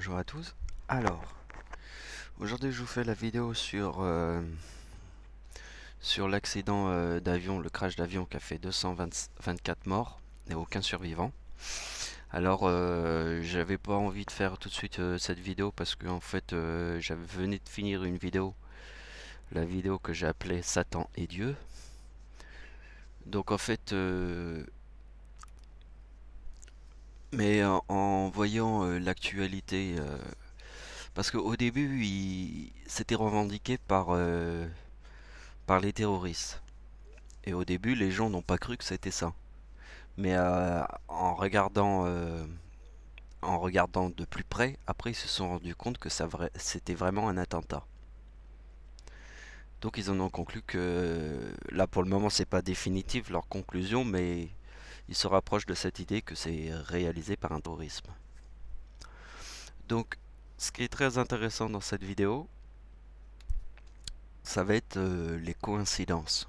bonjour à tous. Alors, aujourd'hui je vous fais la vidéo sur l'accident d'avion, le crash d'avion qui a fait 224 morts et aucun survivant. Alors, j'avais pas envie de faire tout de suite cette vidéo parce que en fait, j'avais venu de finir une vidéo, la vidéo que j'ai appelée Satan et Dieu. Donc en fait, mais en voyant l'actualité, parce qu'au début, c'était revendiqué par les terroristes. Et au début, les gens n'ont pas cru que c'était ça. Mais en regardant de plus près, après ils se sont rendus compte que c'était vraiment un attentat. Donc ils en ont conclu que, là pour le moment c'est pas définitif leur conclusion, mais ils se rapprochent de cette idée que c'est réalisé par un terrorisme. Donc ce qui est très intéressant dans cette vidéo, ça va être les coïncidences.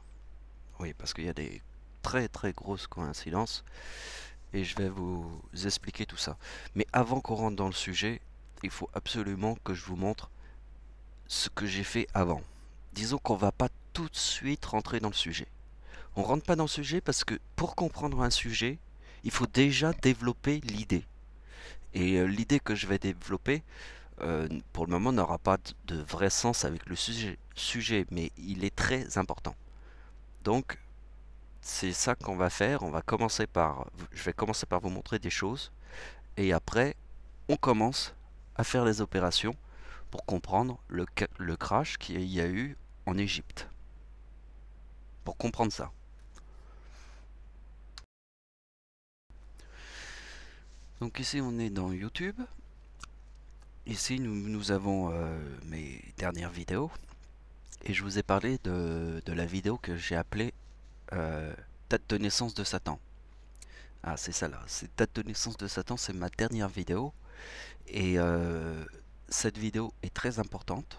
Oui, parce qu'il y a des très très grosses coïncidences et je vais vous expliquer tout ça. Mais avant qu'on rentre dans le sujet, il faut absolument que je vous montre ce que j'ai fait avant. Disons qu'on va pas tout de suite rentrer dans le sujet. On rentre pas dans le sujet parce que pour comprendre un sujet, il faut déjà développer l'idée. Et l'idée que je vais développer, pour le moment, n'aura pas de vrai sens avec le sujet, mais il est très important. Donc, c'est ça qu'on va faire. Je vais commencer par vous montrer des choses. Et après, on commence à faire les opérations pour comprendre le crash qu'il y a eu en Égypte. Pour comprendre ça. Donc ici, on est dans YouTube. Ici, nous avons mes dernières vidéos. Et je vous ai parlé de la vidéo que j'ai appelée Date de naissance de Satan. Ah, c'est ça là. C'est Date de naissance de Satan, c'est ma dernière vidéo. Et cette vidéo est très importante.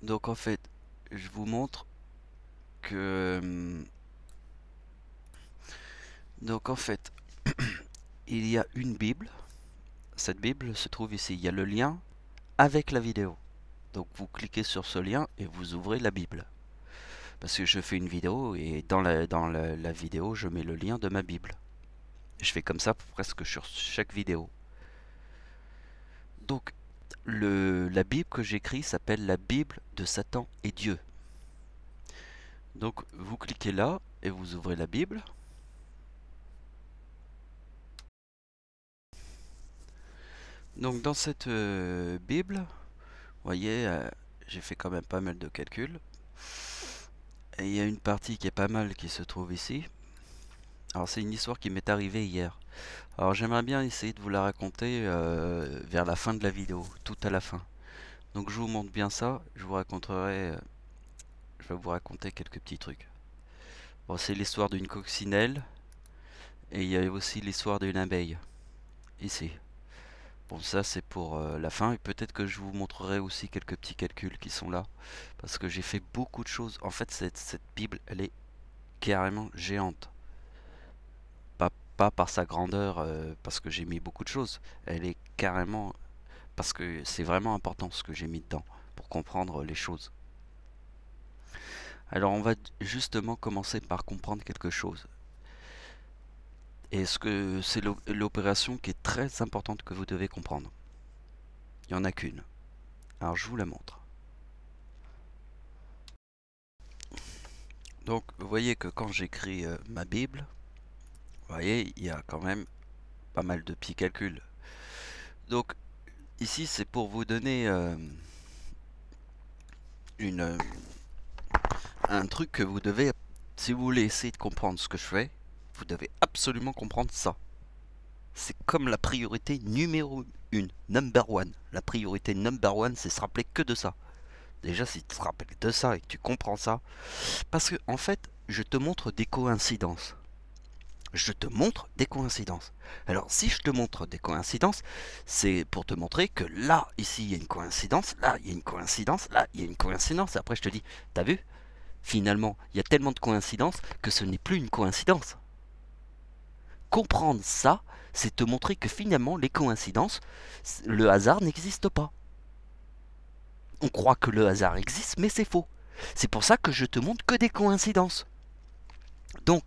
Donc en fait, je vous montre que... Donc en fait, il y a une Bible. Cette Bible se trouve ici. Il y a le lien avec la vidéo. Donc vous cliquez sur ce lien et vous ouvrez la Bible. Parce que je fais une vidéo et dans la vidéo, je mets le lien de ma Bible. Je fais comme ça presque sur chaque vidéo. Donc la Bible que j'écris s'appelle la Bible de Satan et Dieu. Donc vous cliquez là et vous ouvrez la Bible. Donc dans cette Bible, vous voyez, j'ai fait quand même pas mal de calculs. Et il y a une partie qui est pas mal qui se trouve ici. Alors c'est une histoire qui m'est arrivée hier. Alors j'aimerais bien essayer de vous la raconter vers la fin de la vidéo, tout à la fin. Donc je vous montre bien ça, je vais vous raconter quelques petits trucs. Bon, c'est l'histoire d'une coccinelle et il y a aussi l'histoire d'une abeille, ici. Bon, ça c'est pour la fin et peut-être que je vous montrerai aussi quelques petits calculs qui sont là. Parce que j'ai fait beaucoup de choses. En fait, cette Bible, elle est carrément géante. Pas par sa grandeur, parce que j'ai mis beaucoup de choses. Elle est carrément... Parce que c'est vraiment important ce que j'ai mis dedans pour comprendre les choses. Alors on va justement commencer par comprendre quelque chose. Et ce que c'est l'opération qui est très importante que vous devez comprendre. Il n'y en a qu'une. Alors je vous la montre. Donc vous voyez que quand j'écris ma Bible, vous voyez, il y a quand même pas mal de petits calculs. Donc ici c'est pour vous donner une, un truc que vous devez, si vous voulez essayer de comprendre ce que je fais, vous devez absolument comprendre ça. C'est comme la priorité numéro 1, number one. La priorité number one, c'est se rappeler que de ça. Déjà, si tu te rappelles de ça et que tu comprends ça, parce que en fait, je te montre des coïncidences. Je te montre des coïncidences. Alors, si je te montre des coïncidences, c'est pour te montrer que là, ici, il y a une coïncidence, là, il y a une coïncidence, là, il y a une coïncidence. Et après, je te dis, t'as vu? Finalement, il y a tellement de coïncidences que ce n'est plus une coïncidence. comprendre ça, c'est te montrer que finalement, les coïncidences, le hasard n'existe pas. On croit que le hasard existe, mais c'est faux. C'est pour ça que je te montre que des coïncidences. Donc,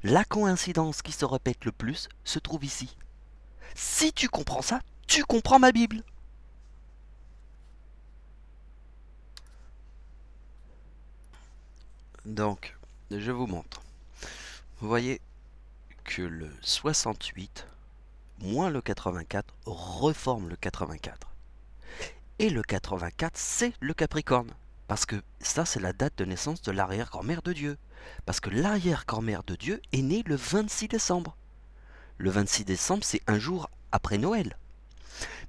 la coïncidence qui se répète le plus se trouve ici. Si tu comprends ça, tu comprends ma Bible. Donc, je vous montre. Vous voyez que le 68 moins le 84 reforme le 84. Et le 84, c'est le Capricorne. Parce que ça, c'est la date de naissance de l'arrière-grand-mère de Dieu. Parce que l'arrière-grand-mère de Dieu est née le 26 décembre. Le 26 décembre, c'est un jour après Noël.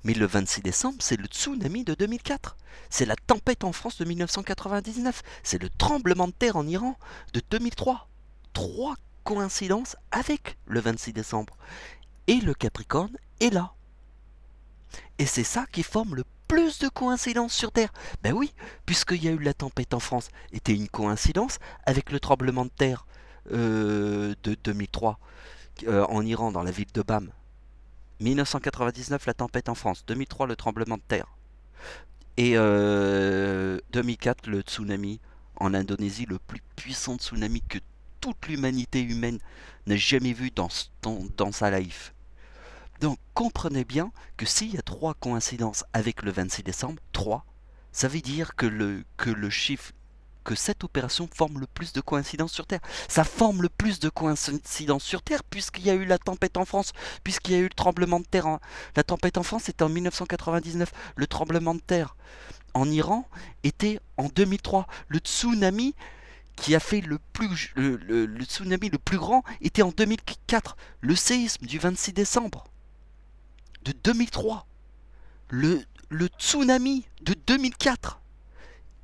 Mais le 26 décembre, c'est le tsunami de 2004. C'est la tempête en France de 1999. C'est le tremblement de terre en Iran de 2003. Trois coïncidences avec le 26 décembre. Et le Capricorne est là. Et c'est ça qui forme le plus de coïncidences sur Terre. Ben oui, puisqu'il y a eu la tempête en France, était une coïncidence avec le tremblement de terre de 2003 en Iran, dans la ville de Bam. 1999, la tempête en France. 2003, le tremblement de terre. Et 2004, le tsunami en Indonésie, le plus puissant tsunami que toute l'humanité humaine n'a jamais vu dans sa life. Donc comprenez bien que s'il y a trois coïncidences avec le 26 décembre, 3, ça veut dire que le chiffre, que cette opération forme le plus de coïncidences sur Terre. Ça forme le plus de coïncidences sur Terre puisqu'il y a eu la tempête en France, puisqu'il y a eu le tremblement de terre. La tempête en France était en 1999, le tremblement de terre en Iran était en 2003. Le tsunami qui a fait le tsunami le plus grand était en 2004. Le séisme du 26 décembre de 2003, le tsunami de 2004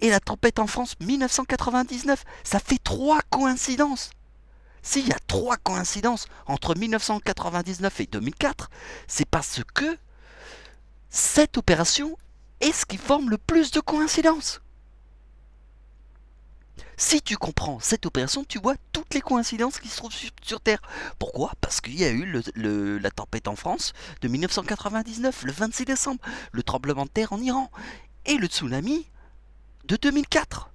et la tempête en France 1999. Ça fait trois coïncidences. S'il y a trois coïncidences entre 1999 et 2004, c'est parce que cette opération est ce qui forme le plus de coïncidences. Si tu comprends cette opération, tu vois toutes les coïncidences qui se trouvent sur Terre. Pourquoi? Parce qu'il y a eu la tempête en France de 1999, le 26 décembre, le tremblement de terre en Iran et le tsunami de 2004.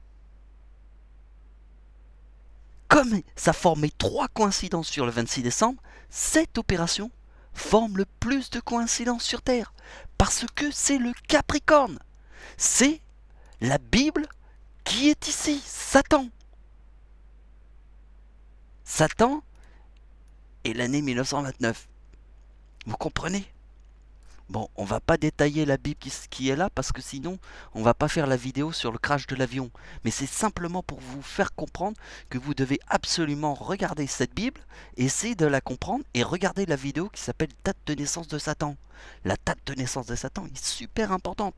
Comme ça formait trois coïncidences sur le 26 décembre, cette opération forme le plus de coïncidences sur Terre. Parce que c'est le Capricorne. C'est la Bible qui est ici, Satan. Satan est l'année 1929. Vous comprenez? Bon, on va pas détailler la Bible qui est là parce que sinon on va pas faire la vidéo sur le crash de l'avion. Mais c'est simplement pour vous faire comprendre que vous devez absolument regarder cette Bible, essayer de la comprendre et regarder la vidéo qui s'appelle Date de naissance de Satan. La date de naissance de Satan est super importante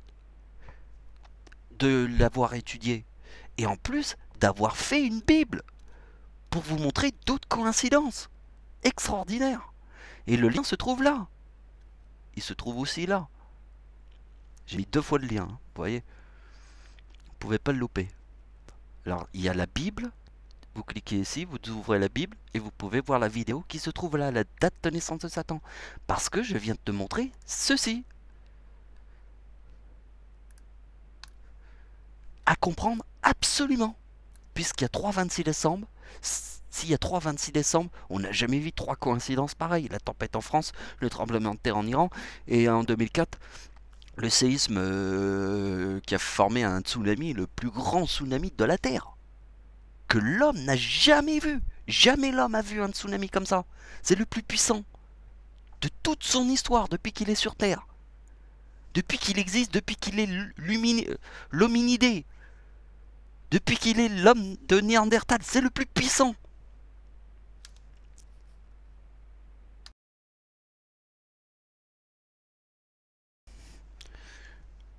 de l'avoir étudiée. Et en plus d'avoir fait une Bible pour vous montrer d'autres coïncidences extraordinaires. Et le lien se trouve là. Il se trouve aussi là. J'ai mis 2 fois le lien, hein, vous voyez. Vous pouvez pas le louper. Alors, il y a la Bible. Vous cliquez ici, vous ouvrez la Bible et vous pouvez voir la vidéo qui se trouve là, la date de naissance de Satan. Parce que je viens de te montrer ceci. À comprendre absolument. Puisqu'il y a 3-26 décembre, s'il y a 3-26 décembre, on n'a jamais vu trois coïncidences pareilles. La tempête en France, le tremblement de terre en Iran, et en 2004, le séisme qui a formé un tsunami, le plus grand tsunami de la Terre, que l'homme n'a jamais vu. Jamais l'homme a vu un tsunami comme ça. C'est le plus puissant de toute son histoire depuis qu'il est sur Terre. Depuis qu'il existe, depuis qu'il est l'hominidé, depuis qu'il est l'homme de Néandertal, c'est le plus puissant.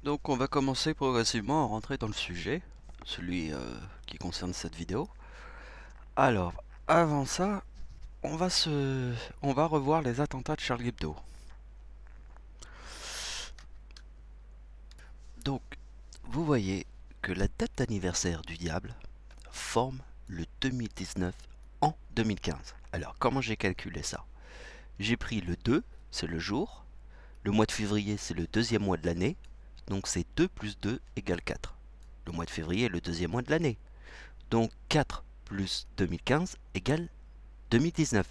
Donc on va commencer progressivement à rentrer dans le sujet, celui qui concerne cette vidéo. Alors, avant ça, on va revoir les attentats de Charlie Hebdo. Donc, vous voyez que la date d'anniversaire du diable forme le 2019 en 2015. Alors, comment j'ai calculé ça? J'ai pris le 2, c'est le jour. Le mois de février, c'est le deuxième mois de l'année. Donc c'est 2 plus 2 égale 4. Le mois de février est le deuxième mois de l'année. Donc 4 plus 2015 égale 2019.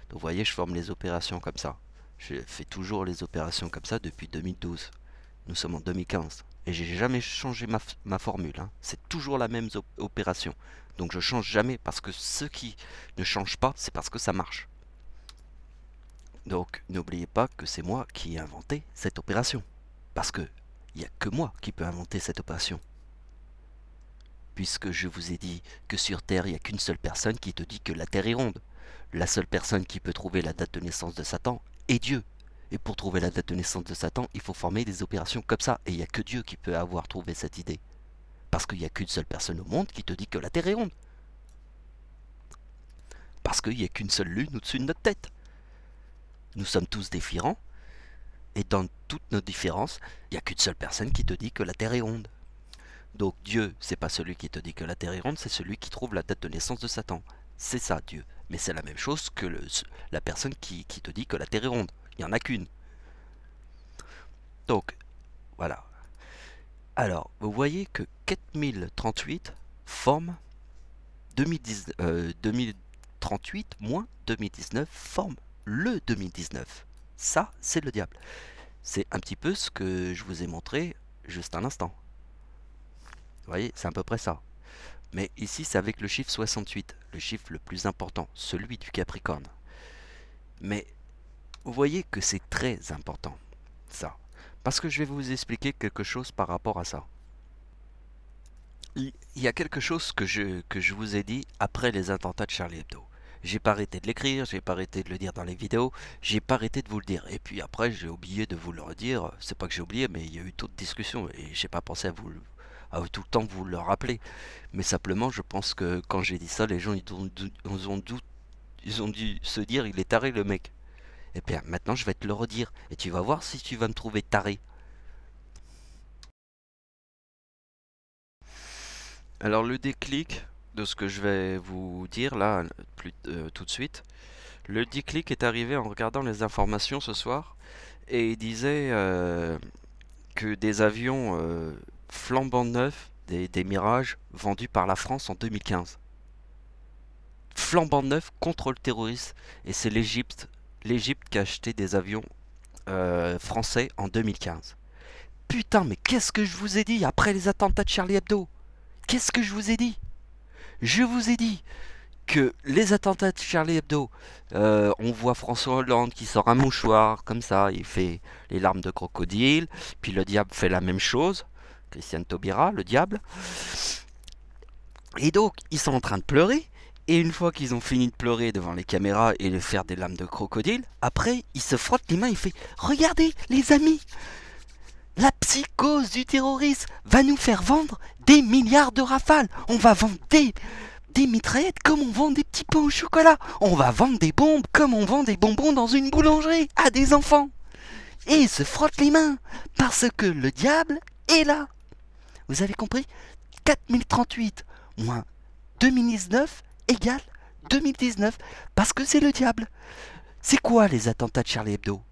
Donc vous voyez, je forme les opérations comme ça. Je fais toujours les opérations comme ça depuis 2012. Nous sommes en 2015. Et j'ai jamais changé ma formule. Hein. C'est toujours la même opération. Donc je change jamais parce que ce qui ne change pas, c'est parce que ça marche. Donc n'oubliez pas que c'est moi qui ai inventé cette opération. Parce que il n'y a que moi qui peux inventer cette opération. Puisque je vous ai dit que sur Terre, il n'y a qu'une seule personne qui te dit que la Terre est ronde. La seule personne qui peut trouver la date de naissance de Satan est Dieu. Et pour trouver la date de naissance de Satan, il faut former des opérations comme ça. Et il n'y a que Dieu qui peut avoir trouvé cette idée. Parce qu'il n'y a qu'une seule personne au monde qui te dit que la Terre est ronde. Parce qu'il n'y a qu'une seule lune au-dessus de notre tête. Nous sommes tous différents. Et dans toutes nos différences, il n'y a qu'une seule personne qui te dit que la Terre est ronde. Donc Dieu, c'est pas celui qui te dit que la Terre est ronde, c'est celui qui trouve la date de naissance de Satan. C'est ça, Dieu. Mais c'est la même chose que la personne qui te dit que la Terre est ronde. Il n'y en a qu'une. Donc, voilà. Alors, vous voyez que 4038 forme 2038 moins 2019 forme le 2019. Ça, c'est le diable. C'est un petit peu ce que je vous ai montré juste un instant. Vous voyez, c'est à peu près ça. Mais ici, c'est avec le chiffre 68, le chiffre le plus important, celui du Capricorne. Mais vous voyez que c'est très important, ça. Parce que je vais vous expliquer quelque chose par rapport à ça. Il y a quelque chose que je vous ai dit après les attentats de Charlie Hebdo. J'ai pas arrêté de l'écrire, j'ai pas arrêté de le dire dans les vidéos, j'ai pas arrêté de vous le dire. Et puis après, j'ai oublié de vous le redire. C'est pas que j'ai oublié, mais il y a eu toute discussion et j'ai pas pensé à tout le temps vous le rappeler. Mais simplement, je pense que quand j'ai dit ça, les gens ils ont dû se dire il est taré le mec. Et bien maintenant, je vais te le redire et tu vas voir si tu vas me trouver taré. Alors le déclic de ce que je vais vous dire là tout de suite, le déclic est arrivé en regardant les informations ce soir et il disait que des avions flambant neufs, des Mirages vendus par la France en 2015. Flambant neuf contre le terrorisme et c'est l'Égypte qui a acheté des avions français en 2015. Putain, mais qu'est-ce que je vous ai dit après les attentats de Charlie Hebdo? Qu'est-ce que je vous ai dit? Je vous ai dit que les attentats de Charlie Hebdo, on voit François Hollande qui sort un mouchoir comme ça, il fait les larmes de crocodile, puis le diable fait la même chose, Christiane Taubira, le diable. Et donc, ils sont en train de pleurer, et une fois qu'ils ont fini de pleurer devant les caméras et de faire des larmes de crocodile, après, ils se frottent les mains, il fait « Regardez, les amis, la psychose du terrorisme va nous faire vendre des milliards de rafales, on va vendre des mitraillettes comme on vend des petits pains au chocolat. On va vendre des bombes comme on vend des bonbons dans une boulangerie à des enfants. » Et ils se frottent les mains parce que le diable est là. Vous avez compris? 4038 moins 2019 égale 2019 parce que c'est le diable. C'est quoi les attentats de Charlie Hebdo?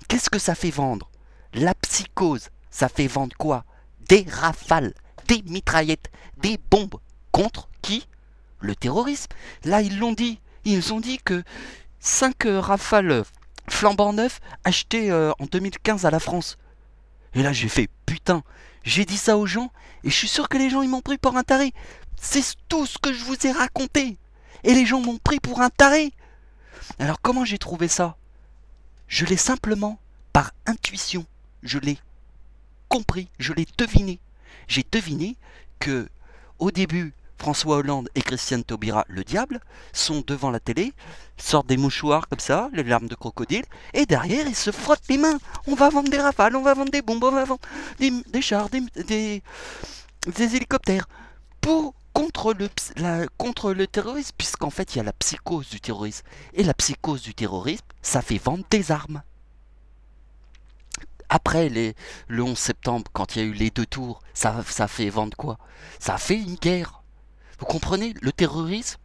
Qu'est-ce que ça fait vendre? La psychose, ça fait vendre quoi? Des rafales, des mitraillettes, des bombes. Contre qui? Le terrorisme. Là, ils l'ont dit. Ils ont dit que 5 rafales flambant neufs achetées en 2015 à la France. Et là, j'ai fait putain. J'ai dit ça aux gens et je suis sûr que les gens ils m'ont pris pour un taré. C'est tout ce que je vous ai raconté. Et les gens m'ont pris pour un taré. Alors comment j'ai trouvé ça? Je l'ai simplement, par intuition, je l'ai compris, je l'ai deviné. J'ai deviné que, au début, François Hollande et Christiane Taubira, le diable, sont devant la télé, sortent des mouchoirs comme ça, les larmes de crocodile, et derrière ils se frottent les mains. On va vendre des rafales, on va vendre des bombes, on va vendre des chars, des hélicoptères. Contre le terrorisme, puisqu'en fait il y a la psychose du terrorisme. Et la psychose du terrorisme, ça fait vendre des armes. Après le 11 septembre, quand il y a eu les 2 tours, ça fait vendre quoi? Ça a fait une guerre. Vous comprenez? Le terrorisme,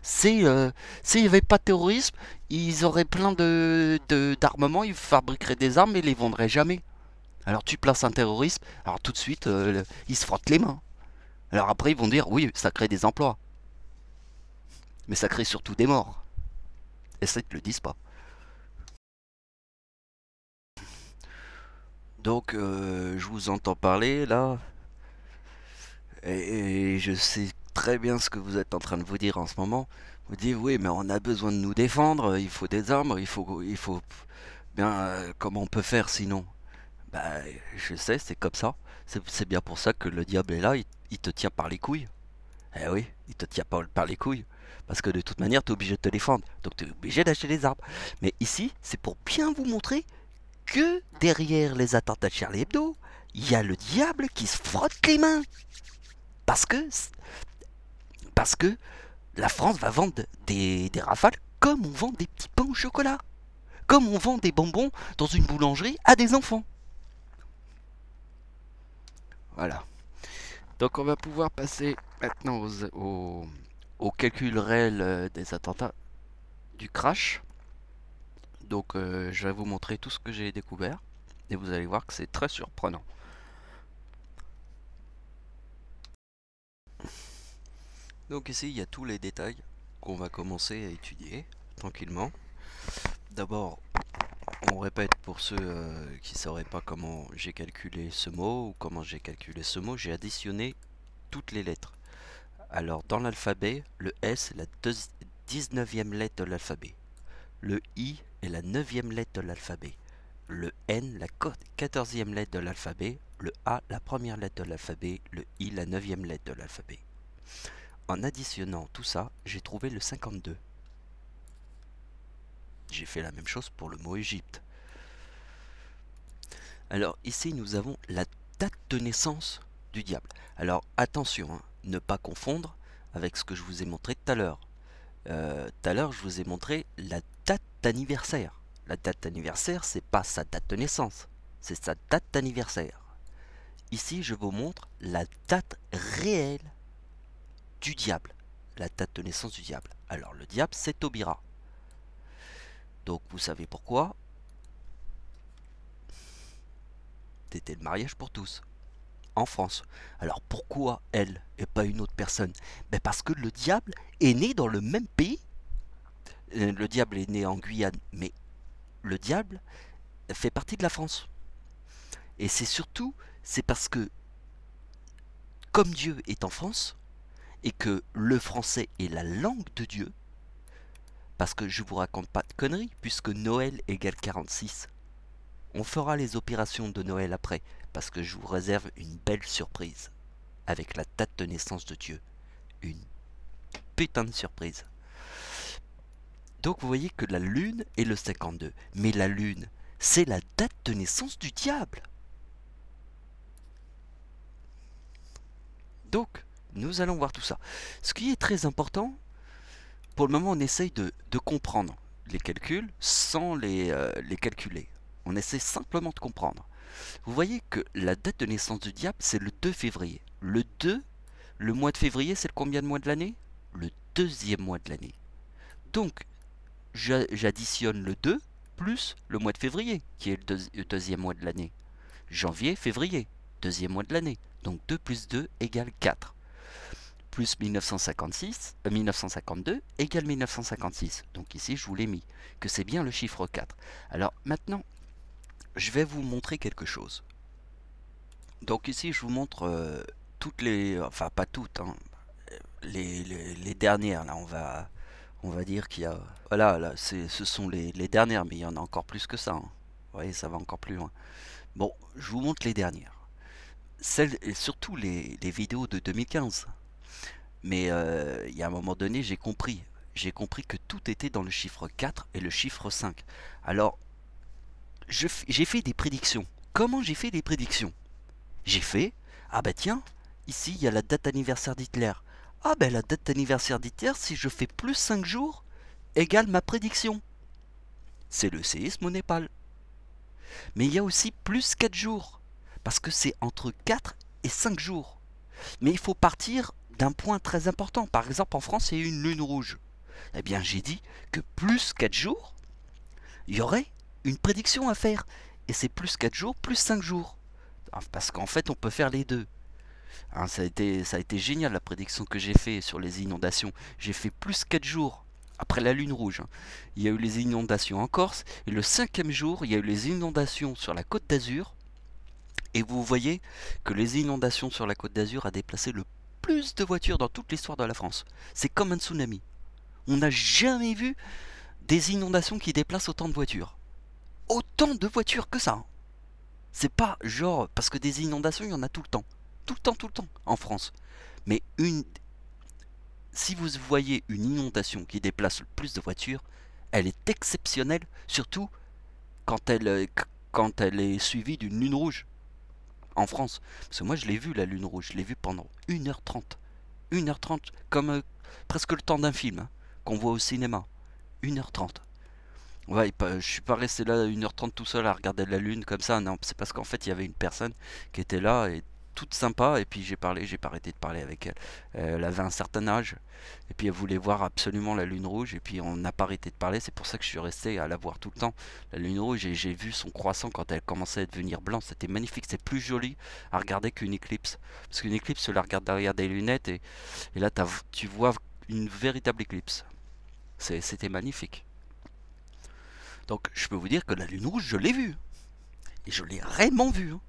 S'il n'y avait pas de terrorisme, ils auraient plein d'armements, ils fabriqueraient des armes et les vendraient jamais. Alors tu places un terroriste, alors tout de suite, ils se frottent les mains. Alors après, ils vont dire, oui, ça crée des emplois. Mais ça crée surtout des morts. Et ça, ils te le disent pas. Donc, je vous entends parler là, et je sais très bien ce que vous êtes en train de vous dire en ce moment. Vous dites, oui, mais on a besoin de nous défendre, il faut des armes, il faut bien, comment on peut faire sinon? Bah, je sais, c'est comme ça. C'est bien pour ça que le diable est là, il te tient par les couilles. Eh oui, il te tient par les couilles. Parce que de toute manière, tu es obligé de te défendre. Donc tu es obligé d'acheter des armes. Mais ici, c'est pour bien vous montrer que derrière les attentats de Charlie Hebdo, il y a le diable qui se frotte les mains. Parce que, parce que la France va vendre des rafales comme on vend des petits pains au chocolat. Comme on vend des bonbons dans une boulangerie à des enfants. Voilà. Donc on va pouvoir passer maintenant au calcul réel des attentats du crash. Donc je vais vous montrer tout ce que j'ai découvert et vous allez voir que c'est très surprenant. Donc ici il y a tous les détails qu'on va commencer à étudier tranquillement. D'abord on répète pour ceux qui ne sauraient pas comment j'ai calculé ce mot ou comment j'ai calculé ce mot, j'ai additionné toutes les lettres. Alors dans l'alphabet, le S est la 19e lettre de l'alphabet. Le I est la 9e lettre de l'alphabet. Le N, la 14e lettre de l'alphabet. Le A, la première lettre de l'alphabet. Le I, la 9e lettre de l'alphabet. En additionnant tout ça, j'ai trouvé le 52. J'ai fait la même chose pour le mot Égypte. Alors ici, nous avons la date de naissance du diable. Alors attention, hein, ne pas confondre avec ce que je vous ai montré tout à l'heure. Tout à l'heure, je vous ai montré la date d'anniversaire. La date d'anniversaire, c'est pas sa date de naissance, c'est sa date d'anniversaire. Ici, je vous montre la date réelle du diable, la date de naissance du diable. Alors, le diable, c'est Taubira. Donc, vous savez pourquoi? C'était le mariage pour tous, en France. Alors, pourquoi elle et pas une autre personne? Ben parce que le diable est né dans le même pays. Le diable est né en Guyane, mais le diable fait partie de la France. Et c'est surtout, c'est parce que, comme Dieu est en France, et que le français est la langue de Dieu, parce que je vous raconte pas de conneries, puisque Noël égale 46. On fera les opérations de Noël après, parce que je vous réserve une belle surprise, avec la date de naissance de Dieu. Une putain de surprise. Donc vous voyez que la lune est le 52, mais la lune, c'est la date de naissance du diable. Donc, nous allons voir tout ça. Ce qui est très important, pour le moment, on essaye de comprendre les calculs sans les calculer. On essaie simplement de comprendre. Vous voyez que la date de naissance du diable, c'est le 2 février. Le 2, le mois de février, c'est le combien de mois de l'année? Le deuxième mois de l'année. Donc, j'additionne le 2 plus le mois de février, qui est le deuxième mois de l'année. Janvier, février, deuxième mois de l'année. Donc 2 plus 2 égale 4. Plus 1952 égale 1956. Donc ici, je vous l'ai mis, que c'est bien le chiffre 4. Alors maintenant, je vais vous montrer quelque chose. Donc ici, je vous montre toutes les... Enfin, pas toutes, hein, les dernières. Là, on va dire qu'il y a... Voilà, là, ce sont les dernières, mais il y en a encore plus que ça. Hein. Vous voyez, ça va encore plus loin. Bon, je vous montre les dernières. Celles, et surtout les vidéos de 2015. Mais il y a un moment donné, j'ai compris. J'ai compris que tout était dans le chiffre 4 et le chiffre 5. Alors, j'ai fait des prédictions. Comment j'ai fait des prédictions? J'ai fait, ah bah tiens, ici il y a la date anniversaire d'Hitler. Ah bah la date anniversaire d'Hitler, si je fais plus 5 jours, égale ma prédiction. C'est le séisme au Népal. Mais il y a aussi plus 4 jours. Parce que c'est entre 4 et 5 jours. Mais il faut partir d'un point très important. Par exemple, en France, il y a eu une lune rouge. Eh bien, j'ai dit que plus 4 jours, il y aurait une prédiction à faire. Et c'est plus 4 jours, plus 5 jours. Parce qu'en fait, on peut faire les deux. Hein, ça a été génial la prédiction que j'ai fait sur les inondations. J'ai fait plus 4 jours après la lune rouge. Hein. Il y a eu les inondations en Corse. Et le 5e jour, il y a eu les inondations sur la côte d'Azur. Et vous voyez que les inondations sur la côte d'Azur a déplacé le plus de voitures dans toute l'histoire de la France. C'est comme un tsunami. On n'a jamais vu des inondations qui déplacent autant de voitures. Autant de voitures que ça. Hein. C'est pas genre... Parce que des inondations, il y en a tout le temps. Tout le temps, en France. Mais si vous voyez une inondation qui déplace le plus de voitures, elle est exceptionnelle, surtout quand elle est suivie d'une lune rouge en France. Parce que moi, je l'ai vu, la lune rouge. Je l'ai vue pendant 1h30. 1h30, comme presque le temps d'un film hein, qu'on voit au cinéma. 1h30. Ouais, je suis pas resté là 1h30 tout seul à regarder la lune comme ça, non, c'est parce qu'en fait il y avait une personne qui était là et toute sympa et puis j'ai parlé, j'ai pas arrêté de parler avec elle. Elle avait un certain âge et puis elle voulait voir absolument la lune rouge et puis on n'a pas arrêté de parler, c'est pour ça que je suis resté à la voir tout le temps. La lune rouge et j'ai vu son croissant quand elle commençait à devenir blanche, c'était magnifique, c'est plus joli à regarder qu'une éclipse. Parce qu'une éclipse, tu la regardes derrière des lunettes et là tu vois une véritable éclipse. C'était magnifique. Donc je peux vous dire que la lune rouge, je l'ai vue. Et je l'ai réellement vue. Hein.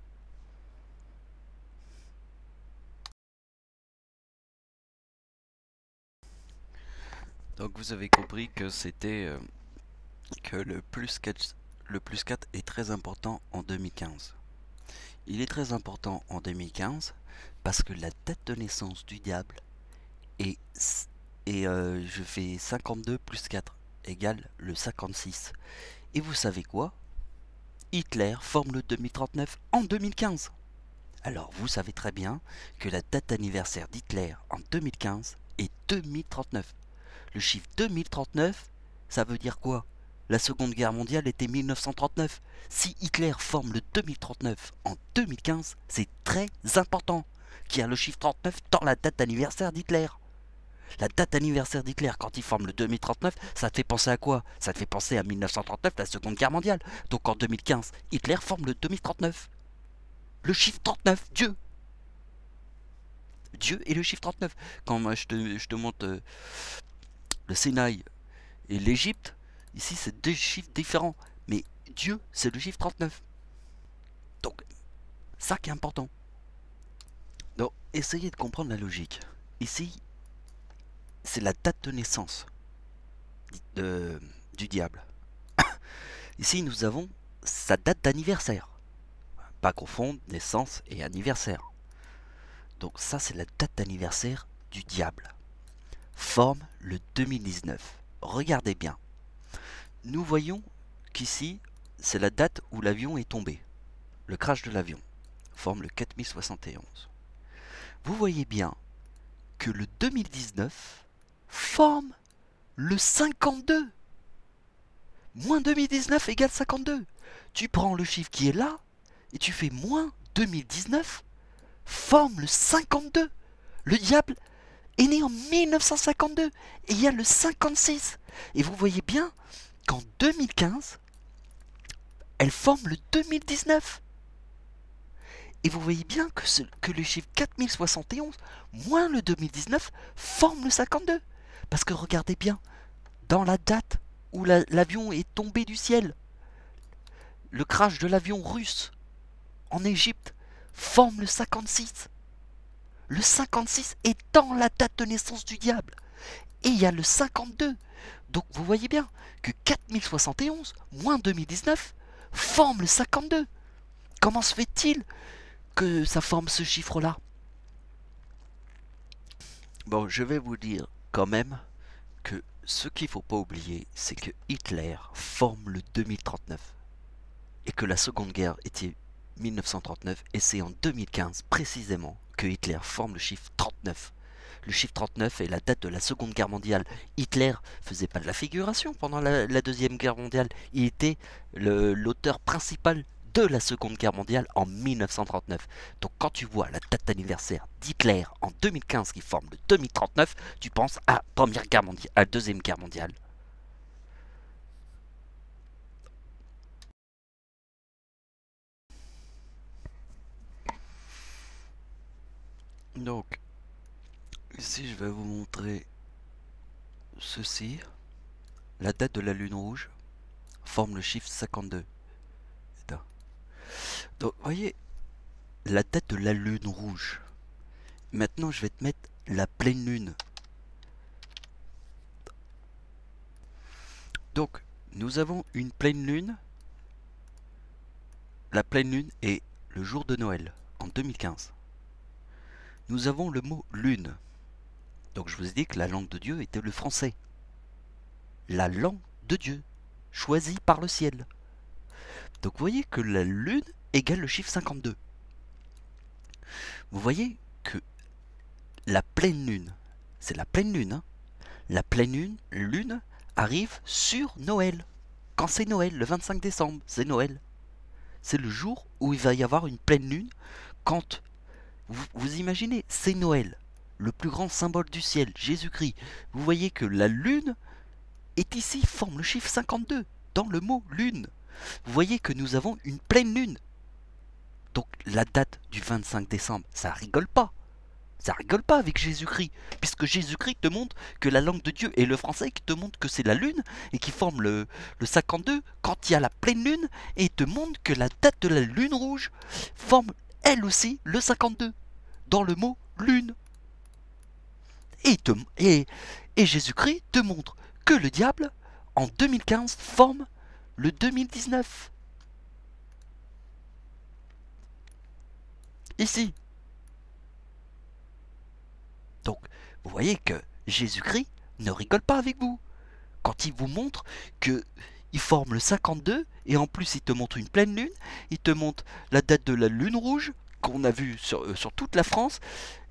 Donc vous avez compris que c'était que le plus 4 est très important en 2015. Il est très important en 2015 parce que la date de naissance du diable est, je fais 52 plus 4 égale le 56. Et vous savez quoi? Hitler forme le 2039 en 2015. Alors vous savez très bien que la date d'anniversaire d'Hitler en 2015 est 2039. Le chiffre 2039, ça veut dire quoi? La Seconde Guerre mondiale était 1939. Si Hitler forme le 2039 en 2015, c'est très important qu'il y a le chiffre 39 dans la date d'anniversaire d'Hitler. La date d'anniversaire d'Hitler, quand il forme le 2039, ça te fait penser à quoi? Ça te fait penser à 1939, la Seconde Guerre mondiale. Donc en 2015, Hitler forme le 2039. Le chiffre 39, Dieu. Dieu et le chiffre 39. Quand moi je te montre le Sinaï et l'Égypte, ici c'est deux chiffres différents. Mais Dieu, c'est le chiffre 39. Donc, ça qui est important. Donc, essayez de comprendre la logique. Ici, c'est la date de naissance du diable. Ici, nous avons sa date d'anniversaire. Pas confondre naissance et anniversaire. Donc ça, c'est la date d'anniversaire du diable. Forme le 2019. Regardez bien. Nous voyons qu'ici, c'est la date où l'avion est tombé. Le crash de l'avion. Forme le 4071. Vous voyez bien que le 2019 forme le 52. Moins 2019 égale 52. Tu prends le chiffre qui est là et tu fais moins 2019 forme le 52. Le diable est né en 1952 et il y a le 56. Et vous voyez bien qu'en 2015, elle forme le 2019. Et vous voyez bien que le chiffre 4071 moins le 2019 forme le 52. Parce que regardez bien, dans la date où l'avion est tombé du ciel, le crash de l'avion russe en Égypte forme le 56. Le 56 étant la date de naissance du diable. Et il y a le 52. Donc vous voyez bien que 4071 moins 2019 forme le 52. Comment se fait-il que ça forme ce chiffre-là? Bon, je vais vous dire quand même que ce qu'il ne faut pas oublier, c'est que Hitler forme le 2039 et que la Seconde Guerre était 1939 et c'est en 2015 précisément que Hitler forme le chiffre 39. Le chiffre 39 est la date de la Seconde Guerre mondiale. Hitler faisait pas de la figuration pendant la Deuxième Guerre mondiale. Il était l'auteur principal de la Seconde Guerre mondiale en 1939. Donc quand tu vois la date d'anniversaire d'Hitler en 2015 qui forme le 2039, tu penses à Première Guerre mondiale, à Deuxième Guerre mondiale. Donc, ici je vais vous montrer ceci. La date de la Lune rouge forme le chiffre 52. Donc, voyez, la date de la Lune rouge. Maintenant, je vais te mettre la pleine Lune. Donc, nous avons une pleine Lune. La pleine Lune est le jour de Noël, en 2015. Nous avons le mot Lune. Donc, je vous ai dit que la langue de Dieu était le français. La langue de Dieu, choisie par le ciel. Donc, vous voyez que la Lune égale le chiffre 52. Vous voyez que la pleine Lune, c'est la pleine Lune, hein. La pleine lune arrive sur Noël. Quand c'est Noël, le 25 décembre, c'est Noël. C'est le jour où il va y avoir une pleine lune. Quand vous imaginez, c'est Noël, le plus grand symbole du ciel, Jésus-Christ. Vous voyez que la lune est ici, forme le chiffre 52 dans le mot lune. Vous voyez que nous avons une pleine lune. Donc la date du 25 décembre, ça rigole pas. Ça rigole pas avec Jésus-Christ, puisque Jésus-Christ te montre que la langue de Dieu est le français, qui te montre que c'est la lune, et qui forme le 52 quand il y a la pleine lune, et te montre que la date de la lune rouge forme elle aussi le 52, dans le mot lune. Et Jésus-Christ te montre que le diable, en 2015, forme le 2019. Ici. Donc, vous voyez que Jésus-Christ ne rigole pas avec vous. Quand il vous montre que il forme le 52, et en plus il te montre une pleine lune, il te montre la date de la lune rouge, qu'on a vue sur toute la France,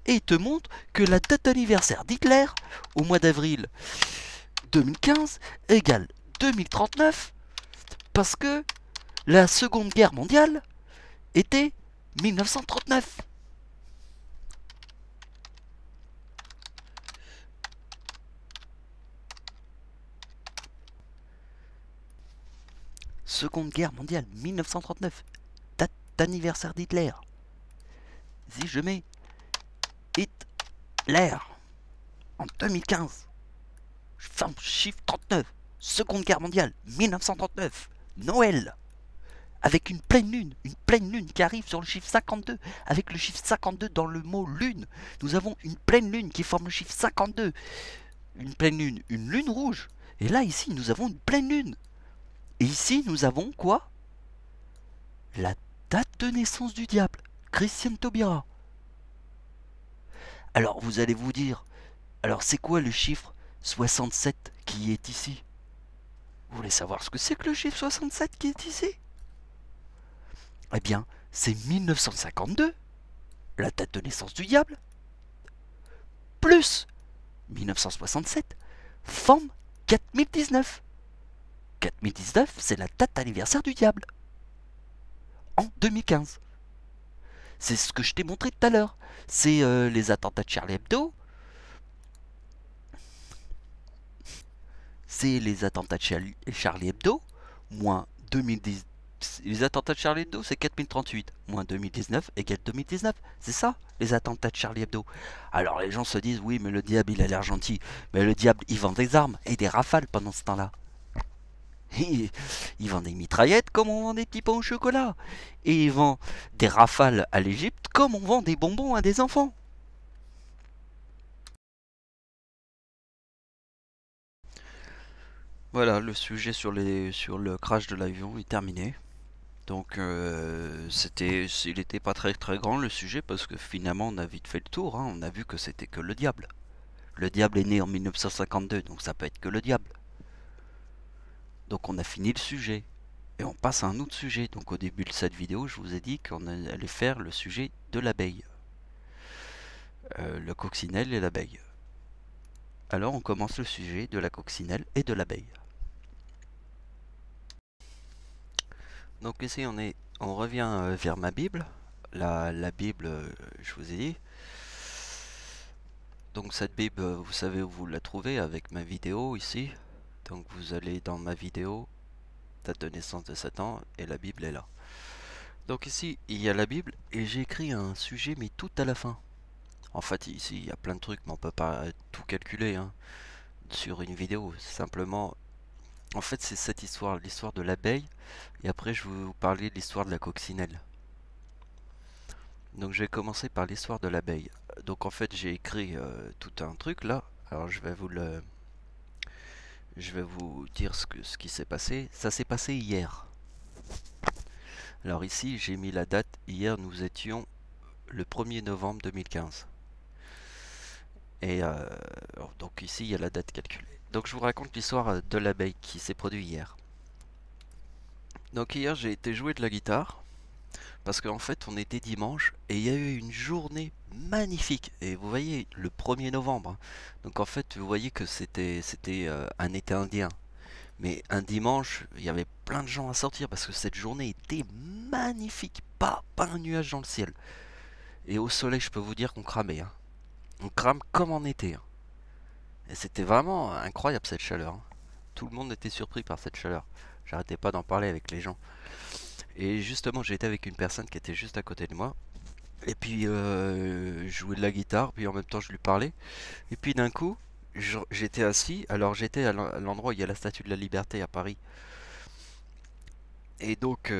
et il te montre que la date d'anniversaire d'Hitler, au mois d'avril 2015, égale 2039, parce que la Seconde Guerre mondiale était 1939. Seconde Guerre mondiale, 1939. Date d'anniversaire d'Hitler. Si je mets Hitler en 2015, je ferme chiffre 39. Seconde Guerre mondiale, 1939. Noël. Avec une pleine lune qui arrive sur le chiffre 52, avec le chiffre 52 dans le mot lune. Nous avons une pleine lune qui forme le chiffre 52. Une pleine lune, une lune rouge. Et là, ici, nous avons une pleine lune. Et ici, nous avons quoi? La date de naissance du diable, Christiane Taubira. Alors, vous allez vous dire, alors c'est quoi le chiffre 67 qui est ici? Vous voulez savoir ce que c'est que le chiffre 67 qui est ici? Eh bien, c'est 1952, la date de naissance du diable, plus 1967, forme 4019. 4019, c'est la date d'anniversaire du diable, en 2015. C'est ce que je t'ai montré tout à l'heure. C'est les attentats de Charlie Hebdo. C'est les attentats de Charlie Hebdo, moins 2010. Les attentats de Charlie Hebdo, c'est 4038. Moins 2019 égale 2019. C'est ça, les attentats de Charlie Hebdo. Alors les gens se disent, oui, mais le diable, il a l'air gentil. Mais le diable, il vend des armes et des rafales pendant ce temps-là. Il vend des mitraillettes comme on vend des petits pains au chocolat. Et il vend des rafales à l'Égypte comme on vend des bonbons à des enfants. Voilà, le sujet sur le crash de l'avion est terminé. Donc il était pas très très grand le sujet parce que finalement on a vite fait le tour, hein. On a vu que c'était que le diable. Le diable est né en 1952, donc ça peut être que le diable. Donc on a fini le sujet. Et on passe à un autre sujet. Donc au début de cette vidéo, je vous ai dit qu'on allait faire le sujet de l'abeille. Le coccinelle et l'abeille. Alors on commence le sujet de la coccinelle et de l'abeille. Donc ici on est on revient vers ma Bible. La Bible, je vous ai dit. Donc cette Bible, vous savez où vous la trouvez avec ma vidéo ici. Donc vous allez dans ma vidéo, date de naissance de Satan, et la Bible est là. Donc ici, il y a la Bible, et j'ai écrit un sujet, mais tout à la fin. En fait, ici, il y a plein de trucs, mais on peut pas tout calculer hein, sur une vidéo. Simplement, en fait, c'est cette histoire, l'histoire de l'abeille, et après je vais vous parler de l'histoire de la coccinelle. Donc je vais commencer par l'histoire de l'abeille. Donc en fait, j'ai écrit tout un truc là. Alors je vais vous dire ce qui s'est passé. Ça s'est passé hier. Alors ici, j'ai mis la date. Hier, nous étions le 1er novembre 2015. Et donc ici, il y a la date calculée. Donc je vous raconte l'histoire de l'abeille qui s'est produite hier. Donc hier, j'ai été jouer de la guitare. Parce qu'en fait, on était dimanche et il y a eu une journée magnifique. Et vous voyez, le 1er novembre, hein. Donc en fait, vous voyez que c'était un été indien. Mais un dimanche, il y avait plein de gens à sortir parce que cette journée était magnifique. Pas un nuage dans le ciel. Et au soleil, je peux vous dire qu'on cramait, hein. On crame comme en été, hein. Et c'était vraiment incroyable cette chaleur, hein. Tout le monde était surpris par cette chaleur. J'arrêtais pas d'en parler avec les gens. Et justement, j'étais avec une personne qui était juste à côté de moi. Et puis, je jouais de la guitare, puis en même temps, je lui parlais. Et puis d'un coup, j'étais assis. Alors, j'étais à l'endroit où il y a la Statue de la Liberté à Paris. Et donc,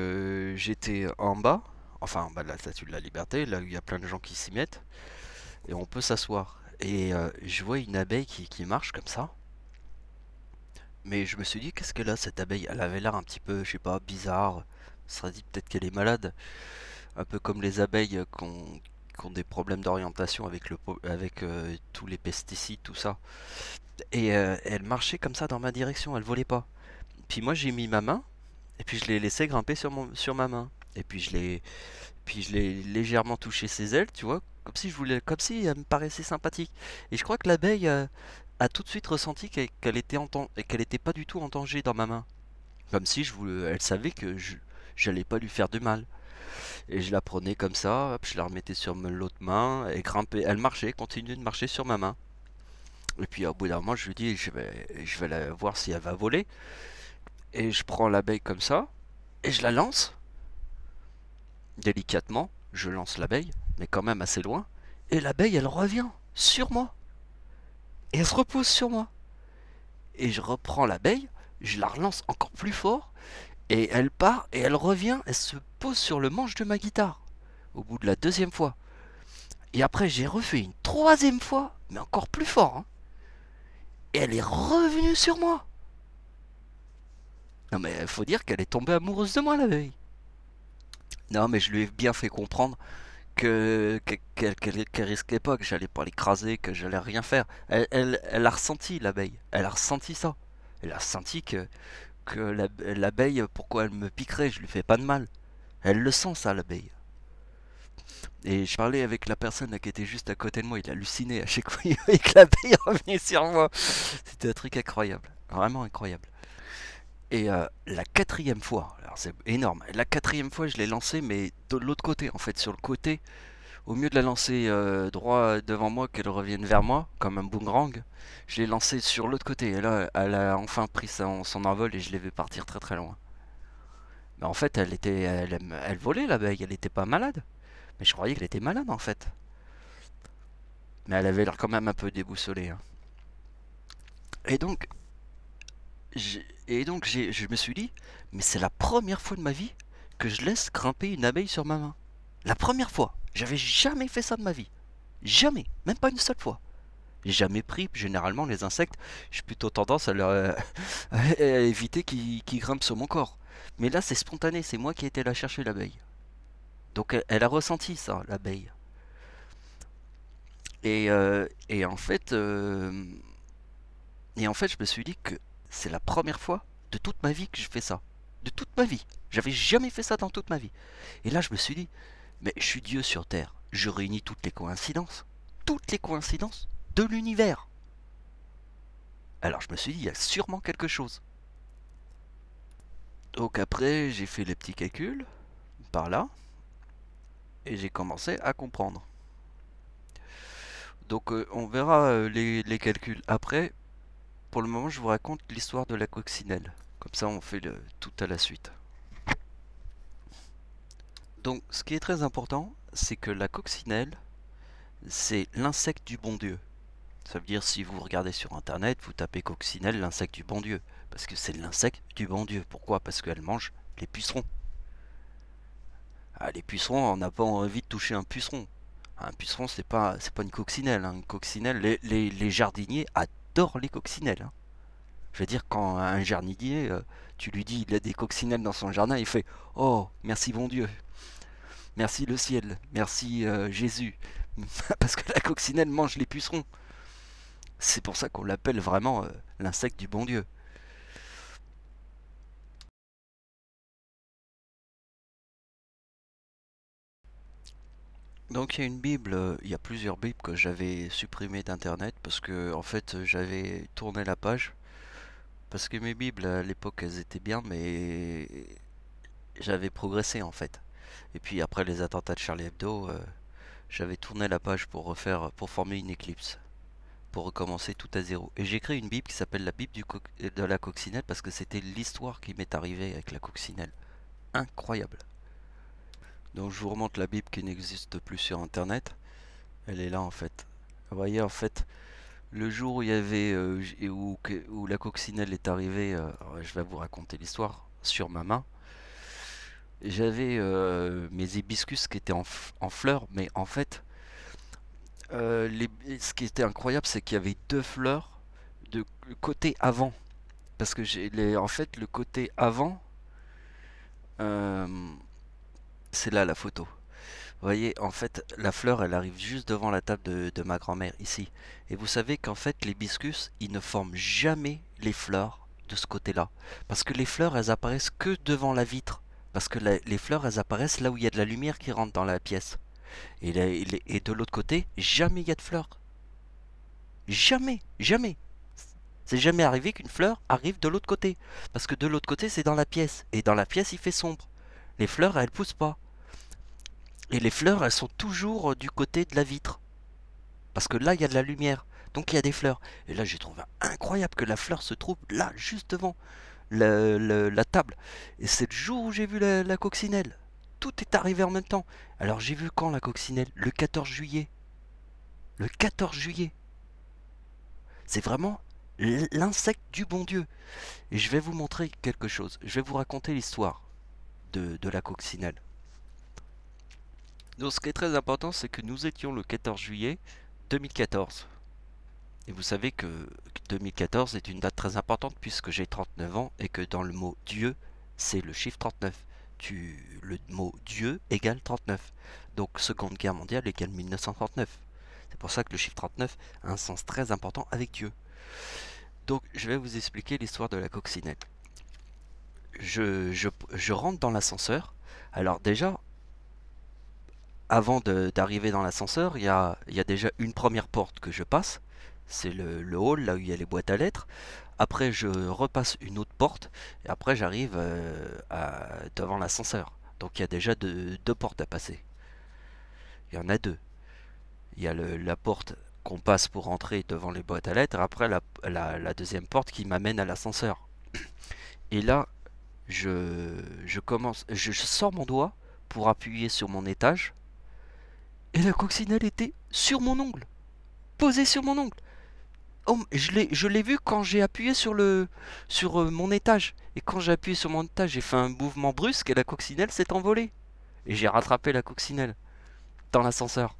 j'étais en bas, enfin en bas de la Statue de la Liberté, là où il y a plein de gens qui s'y mettent. Et on peut s'asseoir. Et je vois une abeille qui marche comme ça. Mais je me suis dit, qu'est-ce qu'elle a cette abeille? Elle avait l'air un petit peu, je sais pas, bizarre. On se serait dit peut-être qu'elle est malade. Un peu comme les abeilles qui ont des problèmes d'orientation avec tous les pesticides, tout ça. Et elle marchait comme ça dans ma direction, elle volait pas. Puis moi j'ai mis ma main, et puis je l'ai laissé grimper sur ma main. Et puis je l'ai légèrement touché ses ailes, tu vois, comme si elle me paraissait sympathique. Et je crois que l'abeille a tout de suite ressenti qu'elle était qu'elle était pas du tout en danger dans ma main. Comme si elle savait que j'allais pas lui faire de mal. Et je la prenais comme ça, hop, je la remettais sur l'autre main, et grimpait, elle marchait, continuait de marcher sur ma main. Et puis au bout d'un moment, je lui dis, je vais la voir si elle va voler. Et je prends l'abeille comme ça, et je la lance, délicatement, je lance l'abeille, mais quand même assez loin. Et l'abeille, elle revient sur moi, et elle se repose sur moi. Et je reprends l'abeille, je la relance encore plus fort, et elle part, et elle revient, elle se pose sur le manche de ma guitare, au bout de la deuxième fois. Et après, j'ai refait une troisième fois, mais encore plus fort, hein. Et elle est revenue sur moi. Non, mais il faut dire qu'elle est tombée amoureuse de moi la veille. Non, mais je lui ai bien fait comprendre qu'elle risquait pas, que j'allais pas l'écraser, que j'allais rien faire. Elle a ressenti l'abeille. Elle a ressenti ça. Elle a senti que l'abeille, pourquoi elle me piquerait, je lui fais pas de mal. Elle le sent ça, l'abeille. Et je parlais avec la personne là, qui était juste à côté de moi, il hallucinait à chaque fois que l'abeille revenait sur moi. C'était un truc incroyable, vraiment incroyable. Et la quatrième fois, alors c'est énorme, la quatrième fois je l'ai lancée mais de l'autre côté en fait, sur le côté, au mieux de la lancer droit devant moi, qu'elle revienne vers moi, comme un boomerang, je l'ai lancée sur l'autre côté. Et là, elle a enfin pris son envol et je l'ai vu partir très très loin. Mais en fait, elle volait l'abeille, elle était pas malade. Mais je croyais qu'elle était malade en fait. Mais elle avait l'air quand même un peu déboussolée, hein. Et donc, je me suis dit, mais c'est la première fois de ma vie que je laisse grimper une abeille sur ma main. La première fois. J'avais jamais fait ça de ma vie. Jamais. Même pas une seule fois. J'ai jamais pris, généralement, les insectes, j'ai plutôt tendance à éviter qu'ils grimpent sur mon corps. Mais là, c'est spontané, c'est moi qui ai été la chercher l'abeille. Donc elle a ressenti ça, l'abeille. Et en fait, je me suis dit que c'est la première fois de toute ma vie que je fais ça. De toute ma vie. J'avais jamais fait ça dans toute ma vie. Et là, je me suis dit, mais je suis Dieu sur Terre. Je réunis toutes les coïncidences. Toutes les coïncidences de l'univers. Alors je me suis dit, il y a sûrement quelque chose. Donc après, j'ai fait les petits calculs. par là et j'ai commencé à comprendre. Donc on verra les calculs après. Pour le moment, je vous raconte l'histoire de la coccinelle. Comme ça, on fait tout à la suite. Donc, ce qui est très important, c'est que la coccinelle, c'est l'insecte du bon Dieu. Ça veut dire, si vous regardez sur Internet, vous tapez coccinelle, l'insecte du bon Dieu. Parce que c'est l'insecte du bon Dieu. Pourquoi? Parce qu'elle mange les pucerons. Ah, les pucerons, on n'a pas envie de toucher un puceron. Un puceron, c'est pas une coccinelle, hein. Une coccinelle, les jardiniers adorent les coccinelles, hein. Je veux dire, quand un jardinier, tu lui dis il a des coccinelles dans son jardin, il fait oh, merci bon Dieu, merci le ciel, merci Jésus. Parce que la coccinelle mange les pucerons. C'est pour ça qu'on l'appelle vraiment l'insecte du bon Dieu. Donc il y a une Bible, il y a plusieurs Bibles que j'avais supprimées d'internet parce que en fait j'avais tourné la page. Parce que mes Bibles à l'époque elles étaient bien, mais j'avais progressé en fait. Et puis après les attentats de Charlie Hebdo, j'avais tourné la page pour refaire, pour former une éclipse, pour recommencer tout à zéro. Et j'ai créé une Bible qui s'appelle la Bible de la coccinelle parce que c'était l'histoire qui m'est arrivée avec la coccinelle. Incroyable. Donc je vous remonte la Bible qui n'existe plus sur Internet. Elle est là en fait. Vous voyez en fait, le jour où il y avait où la coccinelle est arrivée, je vais vous raconter l'histoire sur ma main. J'avais mes hibiscus qui étaient en fleurs, mais en fait, ce qui était incroyable, c'est qu'il y avait deux fleurs de côté avant. Parce que en fait, le côté avant, euh, c'est là la photo. Vous voyez, en fait, la fleur, elle arrive juste devant la table de ma grand-mère, ici. Et vous savez qu'en fait, l'hibiscus, il ne forme jamais les fleurs de ce côté-là. Parce que les fleurs, elles apparaissent que devant la vitre. Parce que les fleurs, elles apparaissent là où il y a de la lumière qui rentre dans la pièce. Et de l'autre côté, jamais il y a de fleurs. Jamais, jamais. C'est jamais arrivé qu'une fleur arrive de l'autre côté. Parce que de l'autre côté, c'est dans la pièce. Et dans la pièce, il fait sombre. Les fleurs, elles poussent pas. Et les fleurs, elles sont toujours du côté de la vitre. Parce que là, il y a de la lumière. Donc il y a des fleurs. Et là, j'ai trouvé incroyable que la fleur se trouve là, juste devant la table. Et c'est le jour où j'ai vu la coccinelle. Tout est arrivé en même temps. Alors j'ai vu quand la coccinelle? Le 14 juillet. Le 14 juillet. C'est vraiment l'insecte du bon Dieu. Et je vais vous montrer quelque chose. Je vais vous raconter l'histoire de la coccinelle. Donc ce qui est très important, c'est que nous étions le 14 juillet 2014. Et vous savez que 2014 est une date très importante puisque j'ai 39 ans et que dans le mot Dieu, c'est le chiffre 39. Le mot Dieu égale 39. Donc Seconde Guerre mondiale égale 1939. C'est pour ça que le chiffre 39 a un sens très important avec Dieu. Donc je vais vous expliquer l'histoire de la coccinelle. Je rentre dans l'ascenseur. Alors déjà, avant d'arriver dans l'ascenseur, il y a déjà une première porte que je passe. C'est le hall, là où il y a les boîtes à lettres. Après, je repasse une autre porte. Et après, j'arrive devant l'ascenseur. Donc il y a déjà deux portes à passer. Il y en a deux. Il y a la porte qu'on passe pour entrer devant les boîtes à lettres. Et après, la deuxième porte qui m'amène à l'ascenseur. Et là, je sors mon doigt pour appuyer sur mon étage. Et la coccinelle était sur mon ongle, posée sur mon ongle. Oh, je l'ai vu quand j'ai appuyé sur mon étage. Et quand j'ai appuyé sur mon étage, j'ai fait un mouvement brusque et la coccinelle s'est envolée. Et j'ai rattrapé la coccinelle dans l'ascenseur.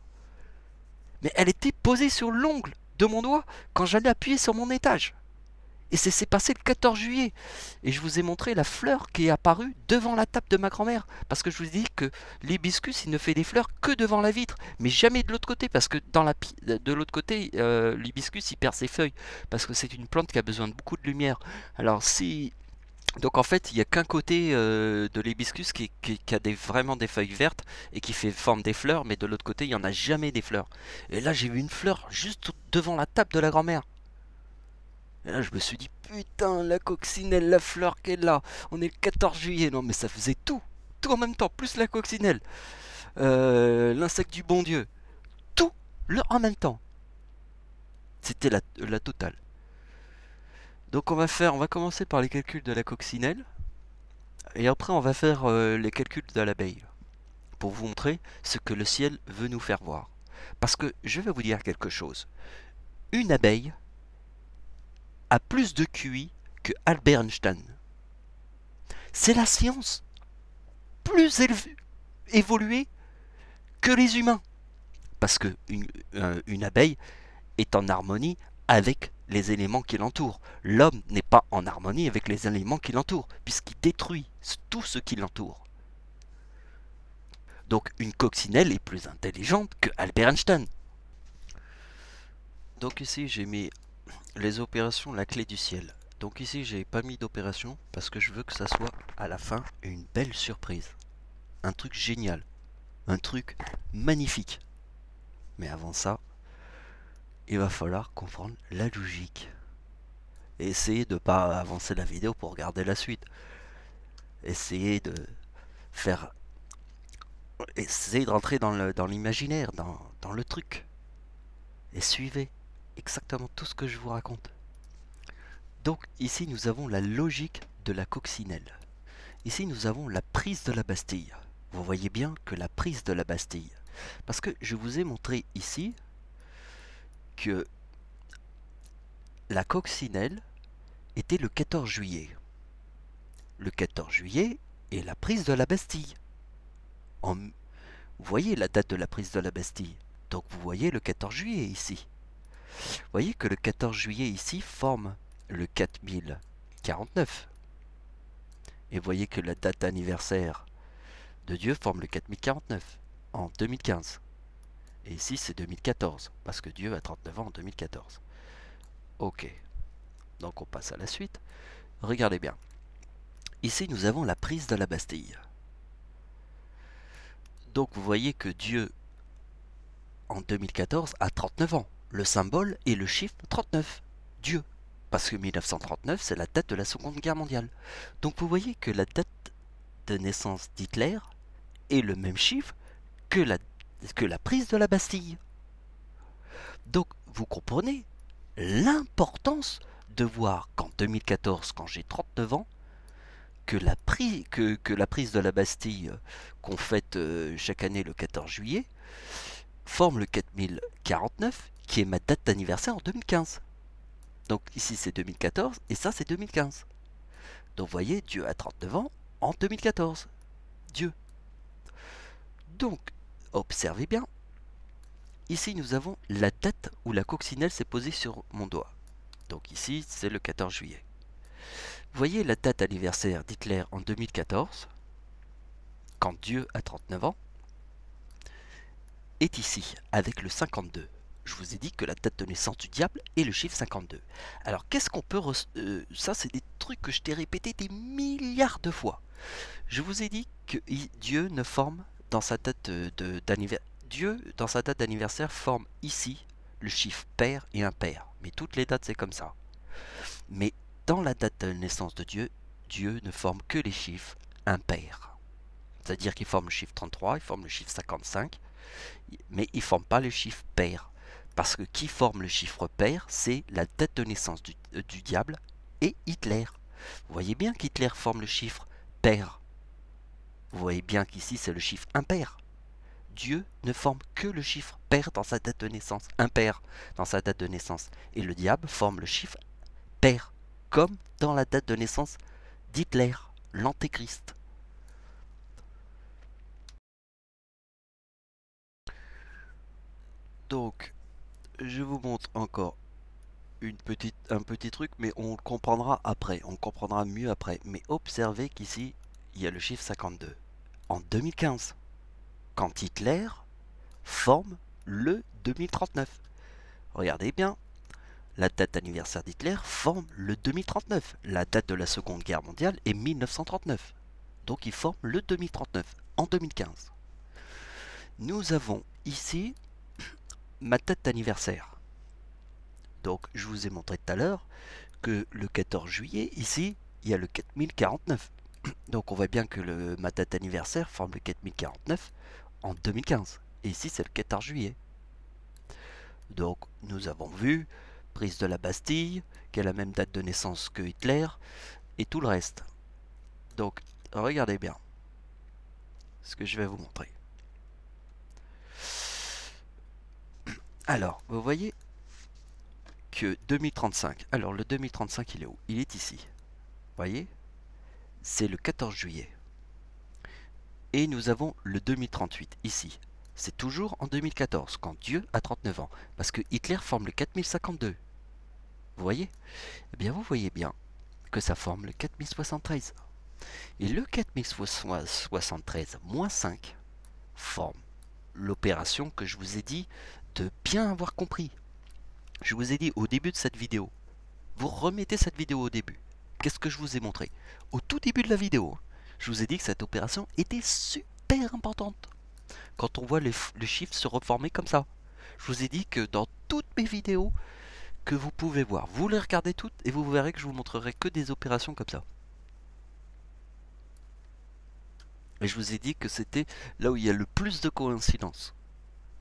Mais elle était posée sur l'ongle de mon doigt quand j'allais appuyer sur mon étage. Et c'est passé le 14 juillet. Et je vous ai montré la fleur qui est apparue devant la table de ma grand-mère. Parce que je vous ai dit que l'hibiscus, il ne fait des fleurs que devant la vitre. Mais jamais de l'autre côté. Parce que de l'autre côté, l'hibiscus, il perd ses feuilles. Parce que c'est une plante qui a besoin de beaucoup de lumière. Alors si... Donc en fait, il n'y a qu'un côté de l'hibiscus qui a vraiment des feuilles vertes et qui fait forme des fleurs. Mais de l'autre côté, il n'y en a jamais des fleurs. Et là, j'ai vu une fleur juste devant la table de la grand-mère. Et là, je me suis dit, putain, la coccinelle, la fleur qu'elle a. On est le 14 juillet. Non, mais ça faisait tout. tout en même temps, plus la coccinelle, l'insecte du bon Dieu, tout en même temps. C'était la totale. Donc on va commencer par les calculs de la coccinelle, et après on va faire les calculs de l'abeille, pour vous montrer ce que le ciel veut nous faire voir. Parce que je vais vous dire quelque chose. Une abeille a plus de QI que Albert Einstein. C'est la science plus évoluée que les humains. Parce que une abeille est en harmonie avec les éléments qui l'entourent. L'homme n'est pas en harmonie avec les éléments qui l'entourent, puisqu'il détruit tout ce qui l'entoure. Donc une coccinelle est plus intelligente que Albert Einstein. Donc ici j'ai mis les opérations, la clé du ciel. Donc ici j'ai pas mis d'opération parce que je veux que ça soit à la fin une belle surprise. Un truc génial. Un truc magnifique. Mais avant ça, il va falloir comprendre la logique. Et essayer de pas avancer la vidéo pour regarder la suite. Essayez de faire... Essayez de rentrer dans l'imaginaire, dans le truc. Et suivez exactement tout ce que je vous raconte. Donc ici nous avons la logique de la coccinelle. Ici nous avons la prise de la Bastille. Vous voyez bien que la prise de la Bastille. Parce que je vous ai montré ici que la coccinelle était le 14 juillet. Le 14 juillet est la prise de la Bastille. Vous voyez la date de la prise de la Bastille. Donc vous voyez le 14 juillet ici. Vous voyez que le 14 juillet ici forme le 4049. Et vous voyez que la date d'anniversaire de Dieu forme le 4049 en 2015. Et ici c'est 2014, parce que Dieu a 39 ans en 2014. Ok, donc on passe à la suite. Regardez bien. Ici nous avons la prise de la Bastille. Donc vous voyez que Dieu en 2014 a 39 ans. Le symbole est le chiffre 39. Dieu. Parce que 1939 c'est la date de la Seconde Guerre mondiale. Donc vous voyez que la date de naissance d'Hitler est le même chiffre que la prise de la Bastille. Donc vous comprenez l'importance de voir qu'en 2014, quand j'ai 39 ans, que la prise de la Bastille qu'on fête chaque année le 14 juillet forme le 4049 qui est ma date d'anniversaire en 2015. Donc ici c'est 2014 et ça c'est 2015. Donc vous voyez, Dieu a 39 ans en 2014. Dieu. Donc, observez bien. Ici nous avons la date où la coccinelle s'est posée sur mon doigt. Donc ici c'est le 14 juillet. Vous voyez la date anniversaire d'Hitler en 2014, quand Dieu a 39 ans, est ici, avec le 52. Je vous ai dit que la date de naissance du diable est le chiffre 52. Alors qu'est-ce qu'on peut... ça c'est des trucs que je t'ai répété des milliards de fois. Je vous ai dit que Dieu ne forme dans sa date d'anniversaire... Dieu, dans sa date d'anniversaire, forme ici le chiffre pair et impair. Mais toutes les dates c'est comme ça. Mais dans la date de naissance de Dieu, Dieu ne forme que les chiffres impairs. C'est-à-dire qu'il forme le chiffre 33, il forme le chiffre 55, mais il ne forme pas le chiffre pair. Parce que qui forme le chiffre pair, c'est la date de naissance du diable et Hitler. Vous voyez bien qu'Hitler forme le chiffre pair. Vous voyez bien qu'ici c'est le chiffre impair. Dieu ne forme que le chiffre pair dans sa date de naissance, impair dans sa date de naissance. Et le diable forme le chiffre pair, comme dans la date de naissance d'Hitler, l'antéchrist. Donc, je vous montre encore un petit truc, mais on le comprendra après, on le comprendra mieux après. Mais observez qu'ici, il y a le chiffre 52. En 2015, quand Hitler forme le 2039. Regardez bien, la date d'anniversaire d'Hitler forme le 2039. La date de la Seconde Guerre mondiale est 1939. Donc il forme le 2039 en 2015. Nous avons ici ma date d'anniversaire. Donc je vous ai montré tout à l'heure que le 14 juillet, ici, il y a le 4049. Donc on voit bien que ma date d'anniversaire forme le 4049 en 2015. Et ici c'est le 14 juillet. Donc nous avons vu prise de la Bastille, qui a la même date de naissance que Hitler, et tout le reste. Donc regardez bien ce que je vais vous montrer. Alors, vous voyez que 2035, alors le 2035 il est où? Il est ici. Vous voyez? C'est le 14 juillet. Et nous avons le 2038 ici. C'est toujours en 2014, quand Dieu a 39 ans. Parce que Hitler forme le 4052. Vous voyez? Eh bien, vous voyez bien que ça forme le 4073. Et le 4073 moins 5 forme l'opération que je vous ai dit de bien avoir compris. Je vous ai dit au début de cette vidéo. Vous remettez cette vidéo au début. Qu'est-ce que je vous ai montré? Au tout début de la vidéo, je vous ai dit que cette opération était super importante. Quand on voit le chiffre se reformer comme ça. Je vous ai dit que dans toutes mes vidéos que vous pouvez voir, vous les regardez toutes et vous verrez que je vous montrerai que des opérations comme ça. Et je vous ai dit que c'était là où il y a le plus de coïncidences.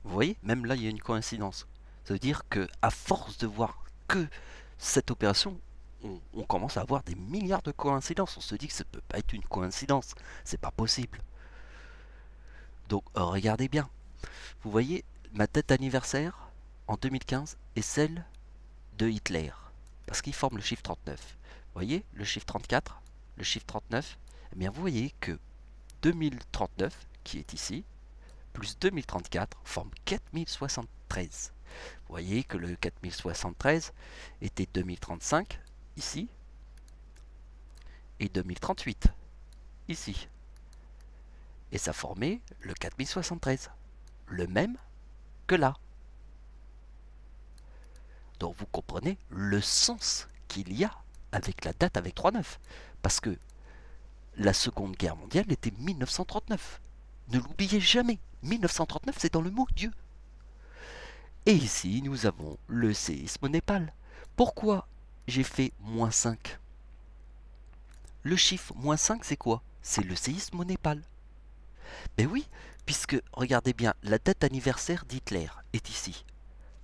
Vous voyez, même là il y a une coïncidence. Ça veut dire que à force de voir que cette opération, on commence à avoir des milliards de coïncidences. On se dit que ça ne peut pas être une coïncidence. C'est pas possible. Donc regardez bien. Vous voyez, ma date d'anniversaire en 2015 est celle de Hitler. Parce qu'il forme le chiffre 39. Vous voyez, le chiffre 34, le chiffre 39. Eh bien, vous voyez que 2039, qui est ici, plus 2034 forme 4073. Vous voyez que le 4073 était 2035, ici, et 2038, ici. Et ça formait le 4073, le même que là. Donc vous comprenez le sens qu'il y a avec la date avec 39. Parce que la Seconde Guerre mondiale était 1939. Ne l'oubliez jamais, 1939 c'est dans le mot Dieu. Et ici nous avons le séisme au Népal. Pourquoi j'ai fait moins 5? Le chiffre moins 5 c'est quoi? C'est le séisme au Népal. Ben oui, puisque regardez bien, la date anniversaire d'Hitler est ici.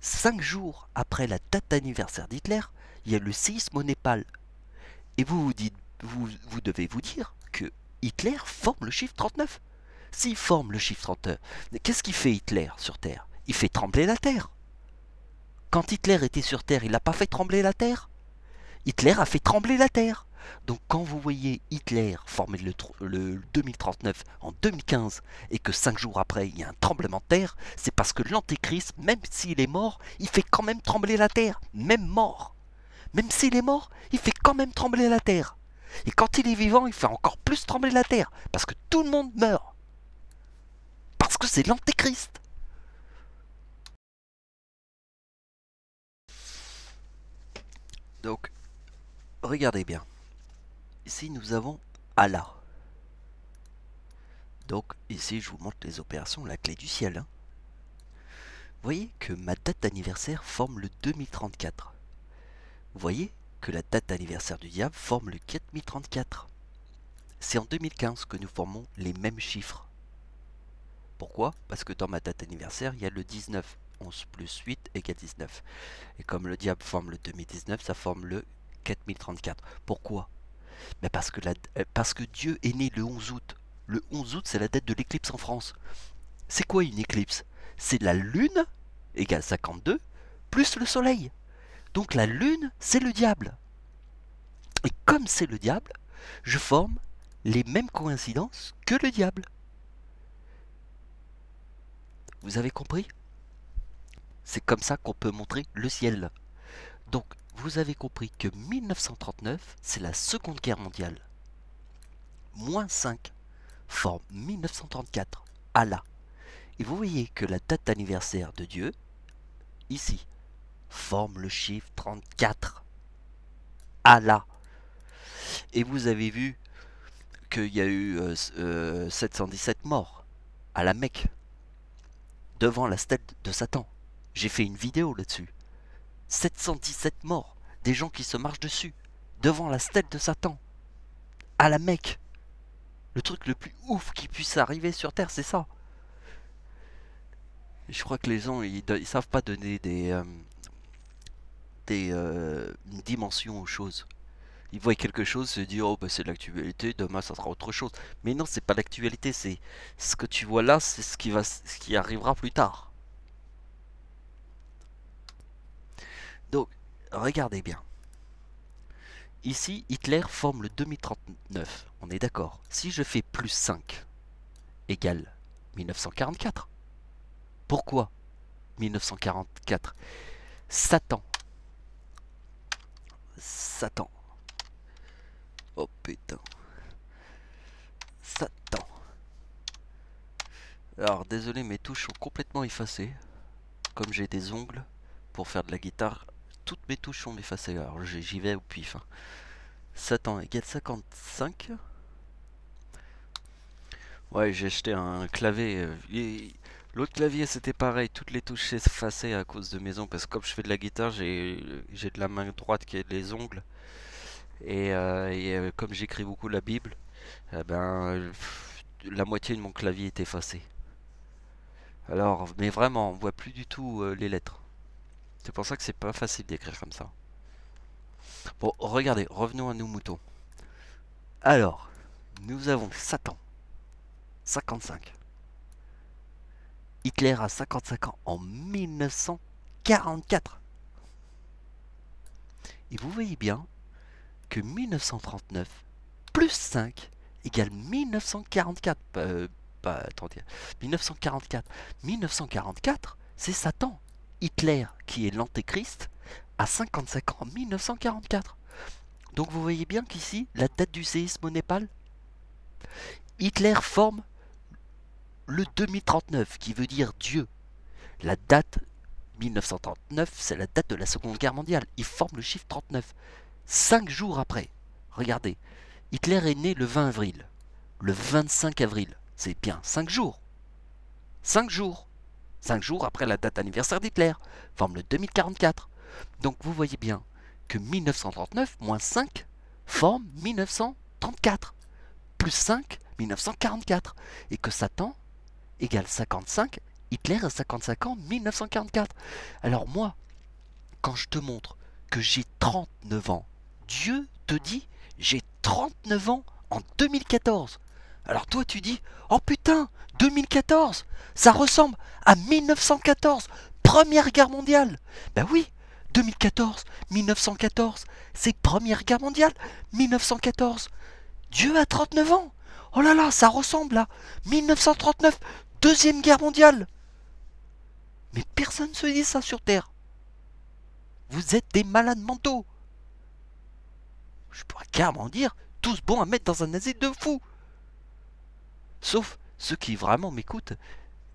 5 jours après la date d'anniversaire d'Hitler, il y a le séisme au Népal. Et vous devez vous dire que Hitler forme le chiffre 39. S'il forme le chiffre 39, qu'est-ce qu'il fait Hitler sur Terre? Il fait trembler la Terre. Quand Hitler était sur Terre, il n'a pas fait trembler la Terre. Hitler a fait trembler la Terre. Donc quand vous voyez Hitler former le 2039 en 2015 et que 5 jours après il y a un tremblement de terre, c'est parce que l'antéchrist, même s'il est mort, il fait quand même trembler la Terre, même mort. Même s'il est mort, il fait quand même trembler la Terre. Et quand il est vivant, il fait encore plus trembler la Terre, parce que tout le monde meurt. Parce que c'est l'antéchrist. Donc, regardez bien. Ici, nous avons Allah. Donc, ici, je vous montre les opérations, la clé du ciel. Vous voyez que ma date d'anniversaire forme le 2034. Vous voyez que la date d'anniversaire du diable forme le 4034. C'est en 2015 que nous formons les mêmes chiffres. Pourquoi? Parce que dans ma date d'anniversaire, il y a le 19. 11 plus 8 égale 19. Et comme le diable forme le 2019, ça forme le 4034. Pourquoi? Mais parce que Dieu est né le 11 août. Le 11 août, c'est la date de l'éclipse en France. C'est quoi une éclipse? C'est la lune, égale 52, plus le soleil. Donc la lune, c'est le diable. Et comme c'est le diable, je forme les mêmes coïncidences que le diable. Vous avez compris? C'est comme ça qu'on peut montrer le ciel. Donc, vous avez compris que 1939, c'est la Seconde Guerre mondiale. Moins 5 forme 1934, Allah. Et vous voyez que la date d'anniversaire de Dieu, ici, forme le chiffre 34, Allah. Et vous avez vu qu'il y a eu 717 morts à la Mecque, devant la stèle de Satan. J'ai fait une vidéo là-dessus. 717 morts, des gens qui se marchent dessus, devant la stèle de Satan, à la Mecque. Le truc le plus ouf qui puisse arriver sur Terre, c'est ça. Je crois que les gens, ils savent pas donner des dimensions aux choses. Ils voient quelque chose, se disent oh bah c'est l'actualité, demain ça sera autre chose. Mais non, c'est pas l'actualité, c'est ce que tu vois là, c'est ce qui arrivera plus tard. Donc, regardez bien. Ici, Hitler forme le 2039. On est d'accord. Si je fais plus 5 égale 1944. Pourquoi 1944? Satan. Satan. Oh putain. Satan. Alors désolé, mes touches sont complètement effacées. Comme j'ai des ongles pour faire de la guitare, toutes mes touches sont effacées. Alors j'y vais au pif. Hein. Satan égale 55. Ouais, j'ai acheté un clavier. L'autre clavier c'était pareil, toutes les touches s'effaçaient à cause de mes ongles. Parce que comme je fais de la guitare, j'ai de la main droite qui a des ongles. Comme j'écris beaucoup la Bible, la moitié de mon clavier est effacée. Alors, mais vraiment, on voit plus du tout les lettres. C'est pour ça que c'est pas facile d'écrire comme ça. Bon, regardez, revenons à nos moutons. Alors, nous avons Satan, 55. Hitler a 55 ans en 1944. Et vous voyez bien que 1939 plus 5 égale 1944. Attendez, 1944. 1944, c'est Satan. Hitler, qui est l'antéchrist, a 55 ans en 1944. Donc vous voyez bien qu'ici, la date du séisme au Népal, Hitler forme le 2039, qui veut dire Dieu. La date 1939, c'est la date de la Seconde Guerre mondiale. Il forme le chiffre 39. 5 jours après, regardez, Hitler est né le 20 avril. Le 25 avril, c'est bien 5 jours. 5 jours. 5 jours après la date anniversaire d'Hitler, forme le 2044. Donc vous voyez bien que 1939 moins 5 forme 1934. Plus 5, 1944. Et que Satan égale 55, Hitler a 55 ans, 1944. Alors moi, quand je te montre que j'ai 39 ans, Dieu te dit j'ai 39 ans en 2014. Alors toi tu dis oh putain, 2014, ça ressemble à 1914, Première Guerre mondiale. Ben oui, 2014, 1914, c'est Première Guerre mondiale, 1914. Dieu a 39 ans. Oh là là, ça ressemble à 1939, Deuxième Guerre mondiale. Mais personne ne se dit ça sur Terre. Vous êtes des malades mentaux. Je pourrais carrément dire, tous bons à mettre dans un asile de fous. Sauf ceux qui vraiment m'écoutent,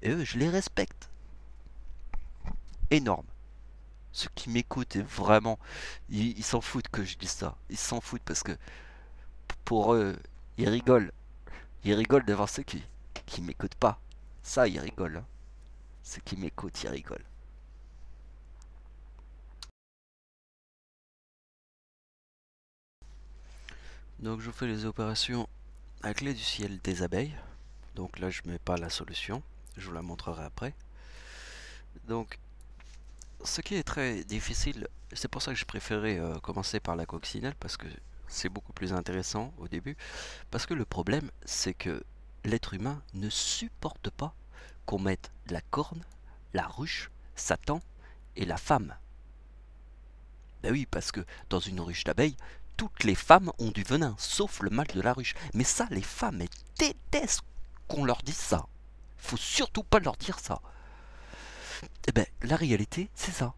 et eux, je les respecte. Énorme. Ceux qui m'écoutent, vraiment, ils s'en foutent que je dise ça. Ils s'en foutent parce que pour eux, ils rigolent. Ils rigolent devant ceux qui m'écoutent pas. Ça, ils rigolent. Hein. Ceux qui m'écoutent, ils rigolent. Donc je vous fais les opérations à clé du ciel des abeilles. Donc là je mets pas la solution, je vous la montrerai après. Donc ce qui est très difficile, c'est pour ça que je préférais commencer par la coccinelle parce que c'est beaucoup plus intéressant au début. Parce que le problème c'est que l'être humain ne supporte pas qu'on mette la corne, la ruche, Satan et la femme. Ben oui, parce que dans une ruche d'abeilles, toutes les femmes ont du venin, sauf le mâle de la ruche. Mais ça, les femmes, elles détestent qu'on leur dise ça. Faut surtout pas leur dire ça. Eh ben, la réalité, c'est ça.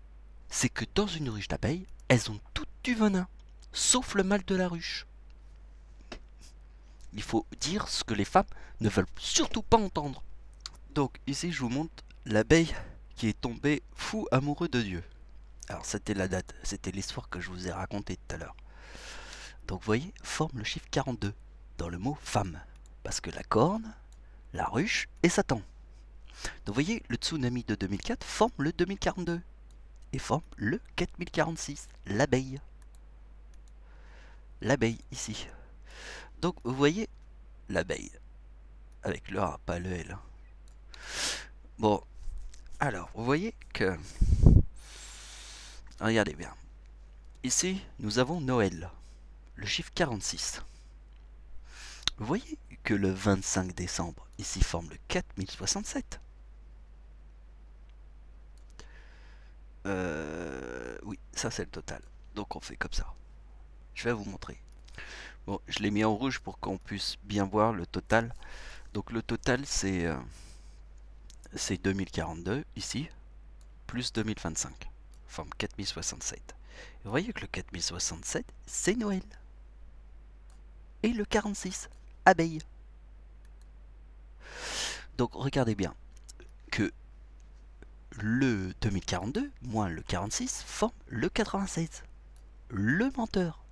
C'est que dans une ruche d'abeilles, elles ont toutes du venin, sauf le mâle de la ruche. Il faut dire ce que les femmes ne veulent surtout pas entendre. Donc ici, je vous montre l'abeille qui est tombée fou amoureux de Dieu. Alors c'était la date, c'était l'histoire que je vous ai racontée tout à l'heure. Donc vous voyez, forme le chiffre 42 dans le mot femme. Parce que la corne, la ruche et Satan. Donc vous voyez, le tsunami de 2004 forme le 2042 et forme le 4046, l'abeille. L'abeille ici. Donc vous voyez, l'abeille. Avec le A, pas le L. Bon, alors, vous voyez que... Regardez bien. Ici, nous avons Noël, le chiffre 46. Vous voyez que le 25 décembre, ici, forme le 4067. Oui, ça c'est le total. Donc on fait comme ça. Je vais vous montrer. Bon, je l'ai mis en rouge pour qu'on puisse bien voir le total. Donc le total c'est 2042 ici, plus 2025. Forme 4067. Vous voyez que le 4067, c'est Noël. Et le 46, abeille. Donc regardez bien que le 2042 moins le 46 forme le 96. Le menteur.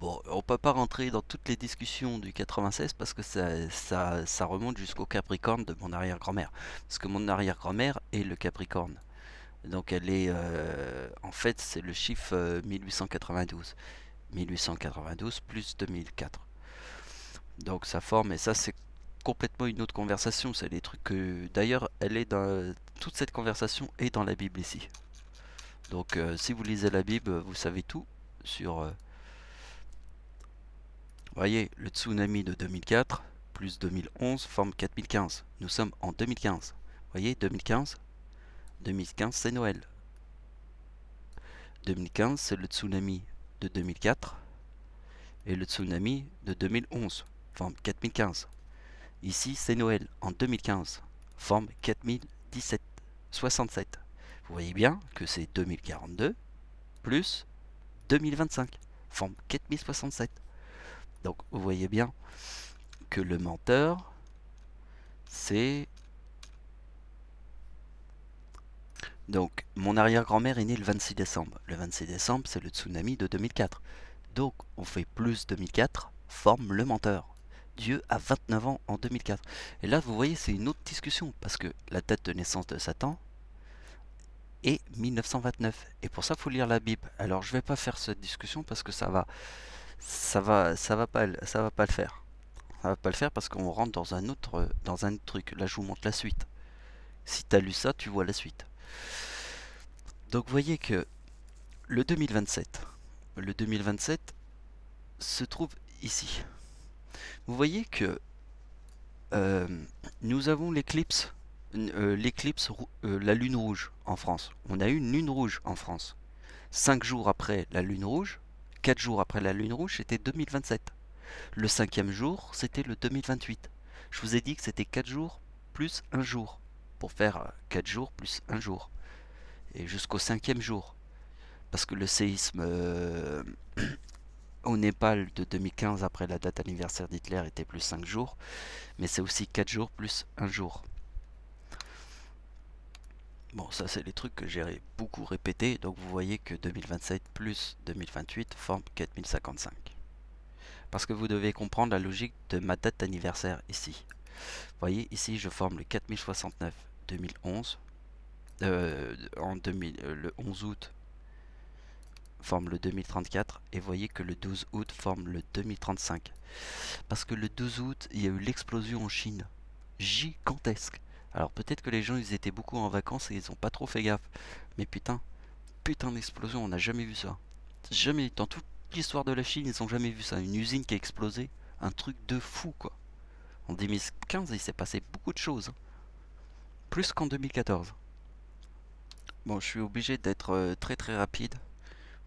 Bon, on peut pas rentrer dans toutes les discussions du 96 parce que ça remonte jusqu'au Capricorne de mon arrière-grand-mère. Parce que mon arrière-grand-mère est le Capricorne. Donc elle est... en fait, c'est le chiffre 1892. 1892 plus 2004. Donc ça forme, et ça c'est complètement une autre conversation. C'est des trucs que... D'ailleurs, elle est dans... Toute cette conversation est dans la Bible ici. Donc si vous lisez la Bible, vous savez tout sur... voyez, le tsunami de 2004 plus 2011 forme 4015. Nous sommes en 2015. Voyez, 2015. 2015, c'est Noël. 2015, c'est le tsunami de 2004. Et le tsunami de 2011 forme 4015. Ici, c'est Noël en 2015. Forme 4017. 67. Vous voyez bien que c'est 2042 plus 2025. Forme 4067. Donc, vous voyez bien que le menteur, c'est... Donc, mon arrière-grand-mère est née le 26 décembre. Le 26 décembre, c'est le tsunami de 2004. Donc, on fait plus 2004, forme le menteur. Dieu a 29 ans en 2004. Et là, vous voyez, c'est une autre discussion, parce que la date de naissance de Satan est 1929. Et pour ça, il faut lire la Bible. Alors, je vais pas faire cette discussion, parce que ça va pas le faire. Ça va pas le faire, parce qu'on rentre dans un autre truc. Là, je vous montre la suite. Si tu as lu ça, tu vois la suite. Donc, vous voyez que le 2027 se trouve ici. Vous voyez que euh, nous avons l'éclipse, la lune rouge en France. On a eu une lune rouge en France. 5 jours après la lune rouge, 4 jours après la lune rouge, c'était 2027. Le cinquième jour, c'était le 2028. Je vous ai dit que c'était 4 jours plus un jour. Pour faire 4 jours plus un jour. Et jusqu'au cinquième jour. Parce que le séisme au Népal de 2015 après la date anniversaire d'Hitler était plus 5 jours, mais c'est aussi 4 jours plus 1 jour. Bon, ça c'est les trucs que j'ai beaucoup répétés, donc vous voyez que 2027 plus 2028 forme 4055. Parce que vous devez comprendre la logique de ma date d'anniversaire ici. Vous voyez, ici je forme le 4069 2011, le 11 août forme le 2034 et voyez que le 12 août forme le 2035. Parce que le 12 août, il y a eu l'explosion en Chine. Gigantesque. Alors peut-être que les gens ils étaient beaucoup en vacances et ils ont pas trop fait gaffe. Mais putain d'explosion, on n'a jamais vu ça. Jamais, dans toute l'histoire de la Chine, ils ont jamais vu ça. Une usine qui a explosé, un truc de fou quoi. En 2015, il s'est passé beaucoup de choses. Plus qu'en 2014. Bon, je suis obligé d'être très très rapide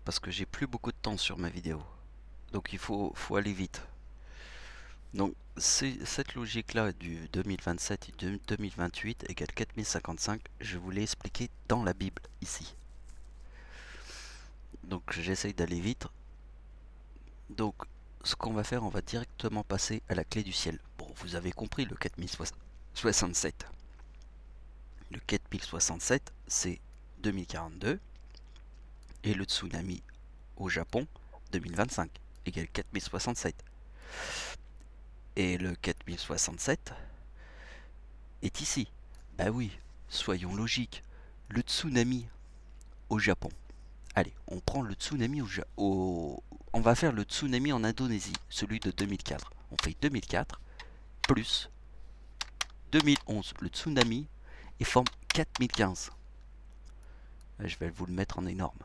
parce que j'ai plus beaucoup de temps sur ma vidéo. Donc il faut aller vite. Donc cette logique-là du 2027 et 2028 égale 4055, je vous l'ai expliqué dans la Bible ici. Donc j'essaye d'aller vite. Donc ce qu'on va faire, on va directement passer à la clé du ciel. Bon, vous avez compris le 4067. Le 4067, c'est 2042 et le tsunami au Japon 2025 égale 4067. Et le 4067 est ici. Bah oui, soyons logiques. Le tsunami au Japon. Allez, on prend le tsunami on va faire le tsunami en Indonésie, celui de 2004. On fait 2004 plus 2011, le tsunami, et forme 4015. Je vais vous le mettre en énorme.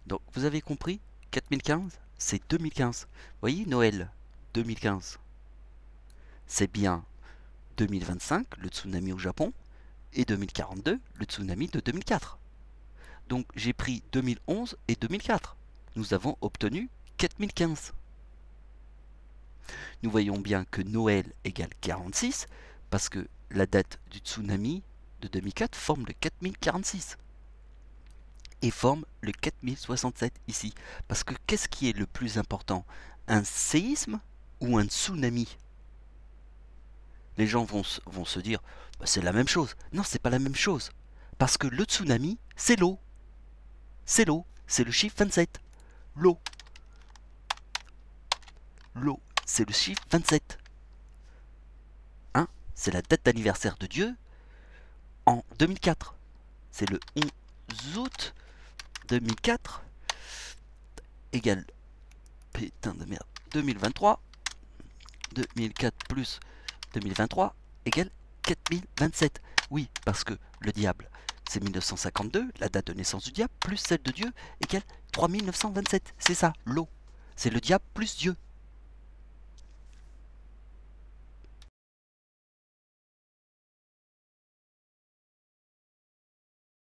Donc, vous avez compris, 4015, c'est 2015. Vous voyez, Noël 2015, c'est bien 2025, le tsunami au Japon, et 2042, le tsunami de 2004. Donc, j'ai pris 2011 et 2004. Nous avons obtenu 4015. Nous voyons bien que Noël égale 46, parce que la date du tsunami de 2004 forme le 4046. Et forme le 4067 ici. Parce que qu'est-ce qui est le plus important? Un séisme ou un tsunami? Les gens vont se dire, bah, c'est la même chose. Non, c'est pas la même chose. Parce que le tsunami, c'est l'eau. C'est l'eau. C'est le chiffre 27. L'eau. L'eau, c'est le chiffre 27. Hein? C'est la date d'anniversaire de Dieu en 2004. C'est le 11 août 2004 égale, putain de merde, 2023. 2004 plus 2023 égale 4027. Oui, parce que le diable, c'est 1952, la date de naissance du diable, plus celle de Dieu, égale 3927. C'est ça, l'eau. C'est le diable plus Dieu.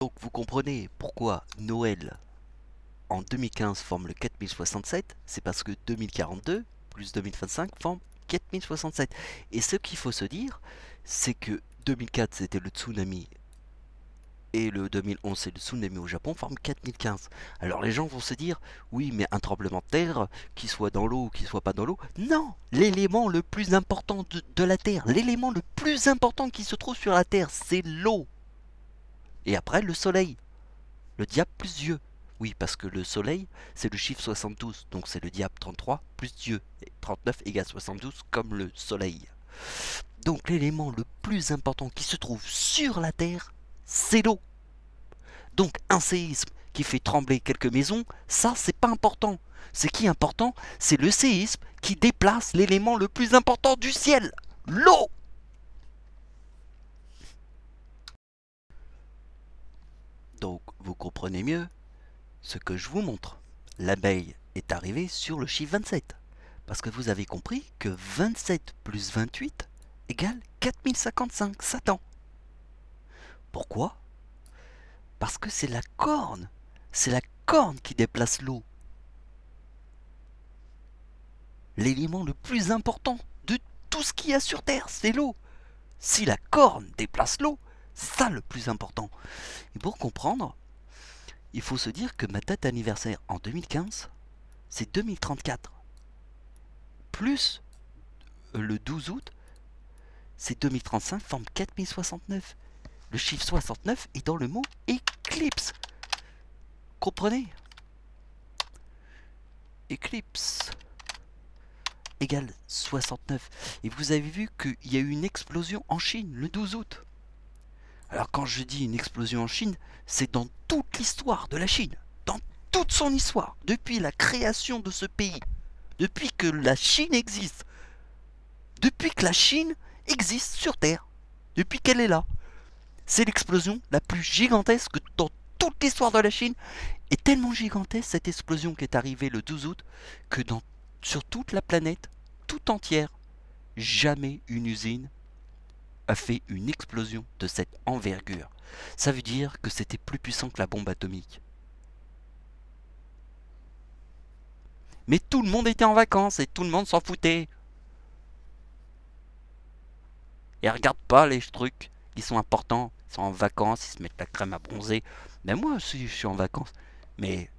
Donc vous comprenez pourquoi Noël en 2015 forme le 4067, c'est parce que 2042 plus 2025 forme 4067. Et ce qu'il faut se dire, c'est que 2004 c'était le tsunami et le 2011 c'est le tsunami au Japon, forme 4015. Alors les gens vont se dire, oui mais un tremblement de terre, qu'il soit dans l'eau ou qu'il soit pas dans l'eau, non, l'élément le plus important de la Terre, l'élément le plus important qui se trouve sur la Terre, c'est l'eau. Et après le soleil, le diable plus Dieu. Oui, parce que le soleil, c'est le chiffre 72, donc c'est le diable 33 plus Dieu. Et 39 égale 72 comme le soleil. Donc l'élément le plus important qui se trouve sur la Terre, c'est l'eau. Donc un séisme qui fait trembler quelques maisons, ça c'est pas important. Ce qui est important, c'est le séisme qui déplace l'élément le plus important du ciel, l'eau. Donc vous comprenez mieux ce que je vous montre. L'abeille est arrivée sur le chiffre 27. Parce que vous avez compris que 27 plus 28 égale 4055 Satan. Pourquoi? Parce que c'est la corne. C'est la corne qui déplace l'eau. L'élément le plus important de tout ce qu'il y a sur Terre, c'est l'eau. Si la corne déplace l'eau, c'est ça le plus important. Et pour comprendre, il faut se dire que ma date d'anniversaire en 2015, c'est 2034. Plus le 12 août, c'est 2035, forme 4069. Le chiffre 69 est dans le mot éclipse. Comprenez? Éclipse égale 69. Et vous avez vu qu'il y a eu une explosion en Chine le 12 août. Alors quand je dis une explosion en Chine, c'est dans toute l'histoire de la Chine. Dans toute son histoire. Depuis la création de ce pays. Depuis que la Chine existe. Depuis que la Chine existe sur Terre. Depuis qu'elle est là. C'est l'explosion la plus gigantesque dans toute l'histoire de la Chine. Et tellement gigantesque cette explosion qui est arrivée le 12 août que sur toute la planète, tout entière, jamais une usine a fait une explosion de cette envergure. Ça veut dire que c'était plus puissant que la bombe atomique. Mais tout le monde était en vacances et tout le monde s'en foutait. Et regarde pas les trucs qui sont importants. Ils sont en vacances, ils se mettent la crème à bronzer. Mais moi aussi, je suis en vacances. Mais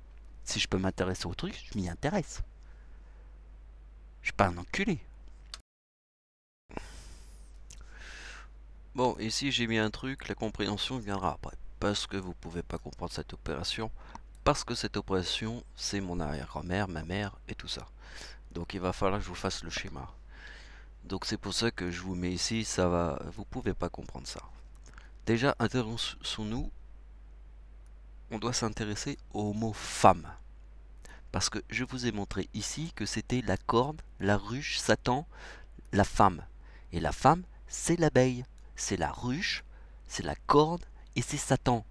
si je peux m'intéresser au truc, je m'y intéresse. Je suis pas un enculé. Bon, ici j'ai mis un truc, la compréhension viendra après. Parce que vous pouvez pas comprendre cette opération. Parce que cette opération, c'est mon arrière-grand-mère, ma mère et tout ça. Donc il va falloir que je vous fasse le schéma. Donc c'est pour ça que je vous mets ici, ça va. Vous pouvez pas comprendre ça. Déjà, intéressons-nous, on doit s'intéresser au mot femme. Parce que je vous ai montré ici que c'était la corne, la ruche, Satan, la femme. Et la femme, c'est l'abeille. C'est la ruche, c'est la corne et c'est Satan.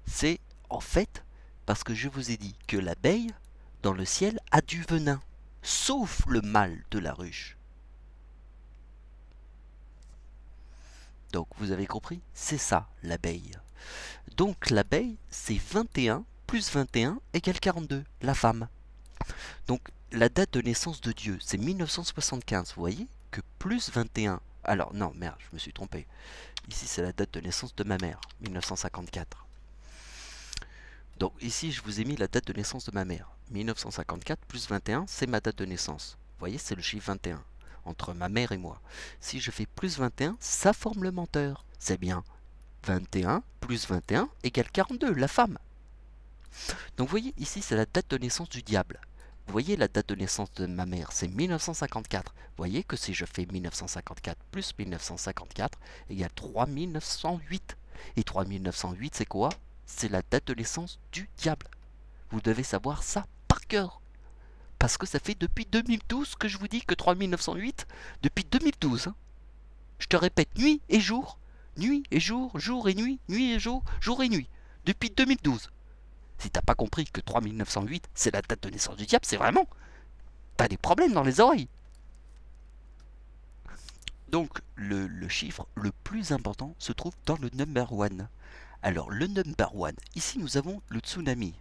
C'est en fait parce que je vous ai dit que l'abeille, dans le ciel, a du venin. Sauf le mâle de la ruche. Donc vous avez compris? C'est ça l'abeille. Donc l'abeille, c'est 21 plus 21 égale 42, la femme. Donc la date de naissance de Dieu, c'est 1975. Vous voyez que plus 21. Alors non, merde, je me suis trompé. Ici, c'est la date de naissance de ma mère, 1954. Donc ici, je vous ai mis la date de naissance de ma mère. 1954 plus 21, c'est ma date de naissance. Vous voyez, c'est le chiffre 21, entre ma mère et moi. Si je fais plus 21, ça forme le menteur. C'est bien. 21 plus 21 égale 42, la femme. Donc vous voyez, ici, c'est la date de naissance du diable. Vous voyez, la date de naissance de ma mère, c'est 1954. Vous voyez que si je fais 1954 plus 1954 égale 3908. Et 3908, c'est quoi? C'est la date de naissance du diable. Vous devez savoir ça par cœur. Parce que ça fait depuis 2012 que je vous dis que 3908, depuis 2012. Hein. Je te répète, nuit et jour, jour et nuit et jour, jour et nuit. Depuis 2012. Si t'as pas compris que 3908, c'est la date de naissance du diable, c'est vraiment... T'as des problèmes dans les oreilles. Donc, le chiffre le plus important se trouve dans le number one. Alors, le number one, ici nous avons le tsunami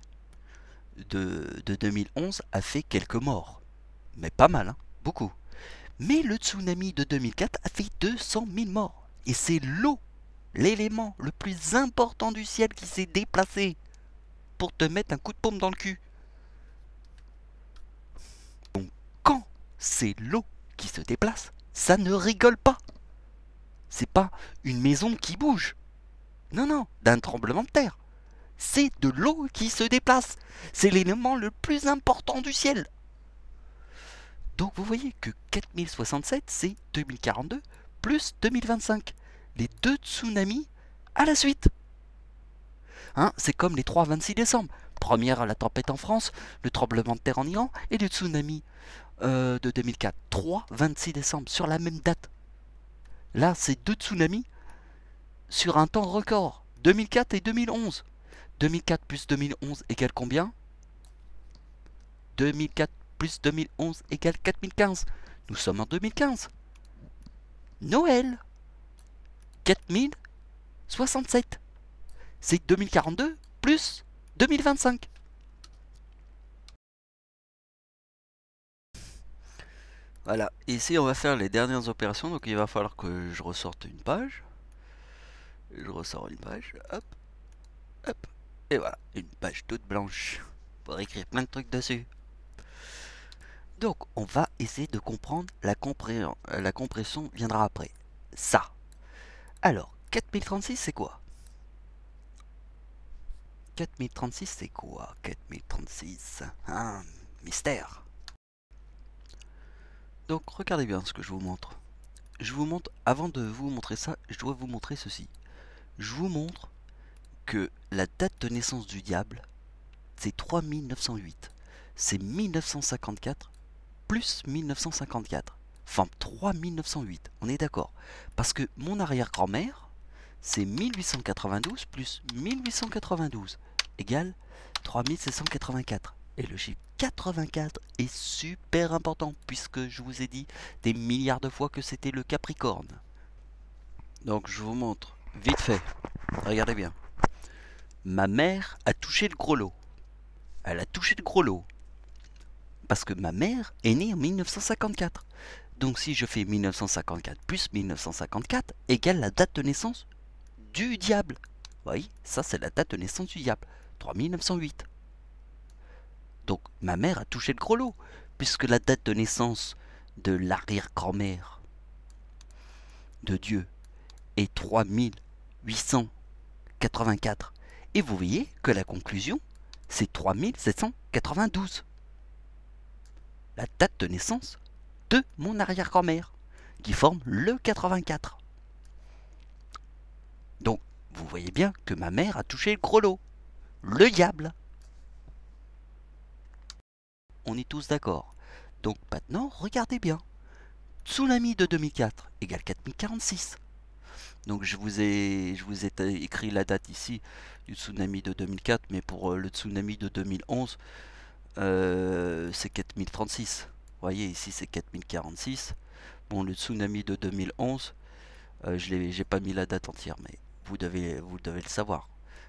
de 2011 a fait quelques morts. Mais pas mal, hein, beaucoup. Mais le tsunami de 2004 a fait 200 000 morts. Et c'est l'eau, l'élément le plus important du ciel qui s'est déplacé pour te mettre un coup de paume dans le cul. Donc, quand c'est l'eau qui se déplace, ça ne rigole pas. C'est pas une maison qui bouge. Non, non, d'un tremblement de terre. C'est de l'eau qui se déplace. C'est l'élément le plus important du ciel. Donc vous voyez que 4067, c'est 2042 plus 2025. Les deux tsunamis à la suite. Hein, c'est comme les 3-26 décembre. Première, la tempête en France, le tremblement de terre en Iran et le tsunami de 2004. 3-26 décembre, sur la même date. Là, c'est deux tsunamis sur un temps record. 2004 et 2011. 2004 plus 2011 égale combien? 2004 plus 2011 égale 4015. Nous sommes en 2015. Noël 4067. C'est 2042 plus 2025. Voilà, ici on va faire les dernières opérations, donc il va falloir que je ressorte une page. Je ressors une page, hop, hop, et voilà, une page toute blanche pour écrire plein de trucs dessus. Donc on va essayer de comprendre, la compression viendra après. Ça. Alors, 4036 c'est quoi? 4036 c'est quoi? 4036, un mystère. Donc regardez bien ce que je vous montre. Je vous montre, avant de vous montrer ça, je dois vous montrer ceci. Je vous montre que la date de naissance du diable, c'est 3908. C'est 1954 plus 1954. Forme 3908, on est d'accord. Parce que mon arrière-grand-mère, c'est 1892 plus 1892 égale 3784. Et le chiffre 84 est super important puisque je vous ai dit des milliards de fois que c'était le Capricorne. Donc je vous montre vite fait. Regardez bien. Ma mère a touché le gros lot. Elle a touché le gros lot. Parce que ma mère est née en 1954. Donc si je fais 1954 plus 1954 égale la date de naissance du diable. Vous voyez, ça c'est la date de naissance du diable. 3908. Donc ma mère a touché le gros lot, puisque la date de naissance de l'arrière-grand-mère de Dieu est 3884. Et vous voyez que la conclusion, c'est 3792. La date de naissance de mon arrière-grand-mère, qui forme le 84. Donc, vous voyez bien que ma mère a touché le gros lot, le diable. on est tous d'accord. Donc maintenant, regardez bien. Tsunami de 2004 égale 4046. Donc je vous ai écrit la date ici du tsunami de 2004, mais pour le tsunami de 2011, c'est 4036. Vous voyez, ici c'est 4046. Bon, le tsunami de 2011, j'ai pas mis la date entière, mais vous devez le savoir.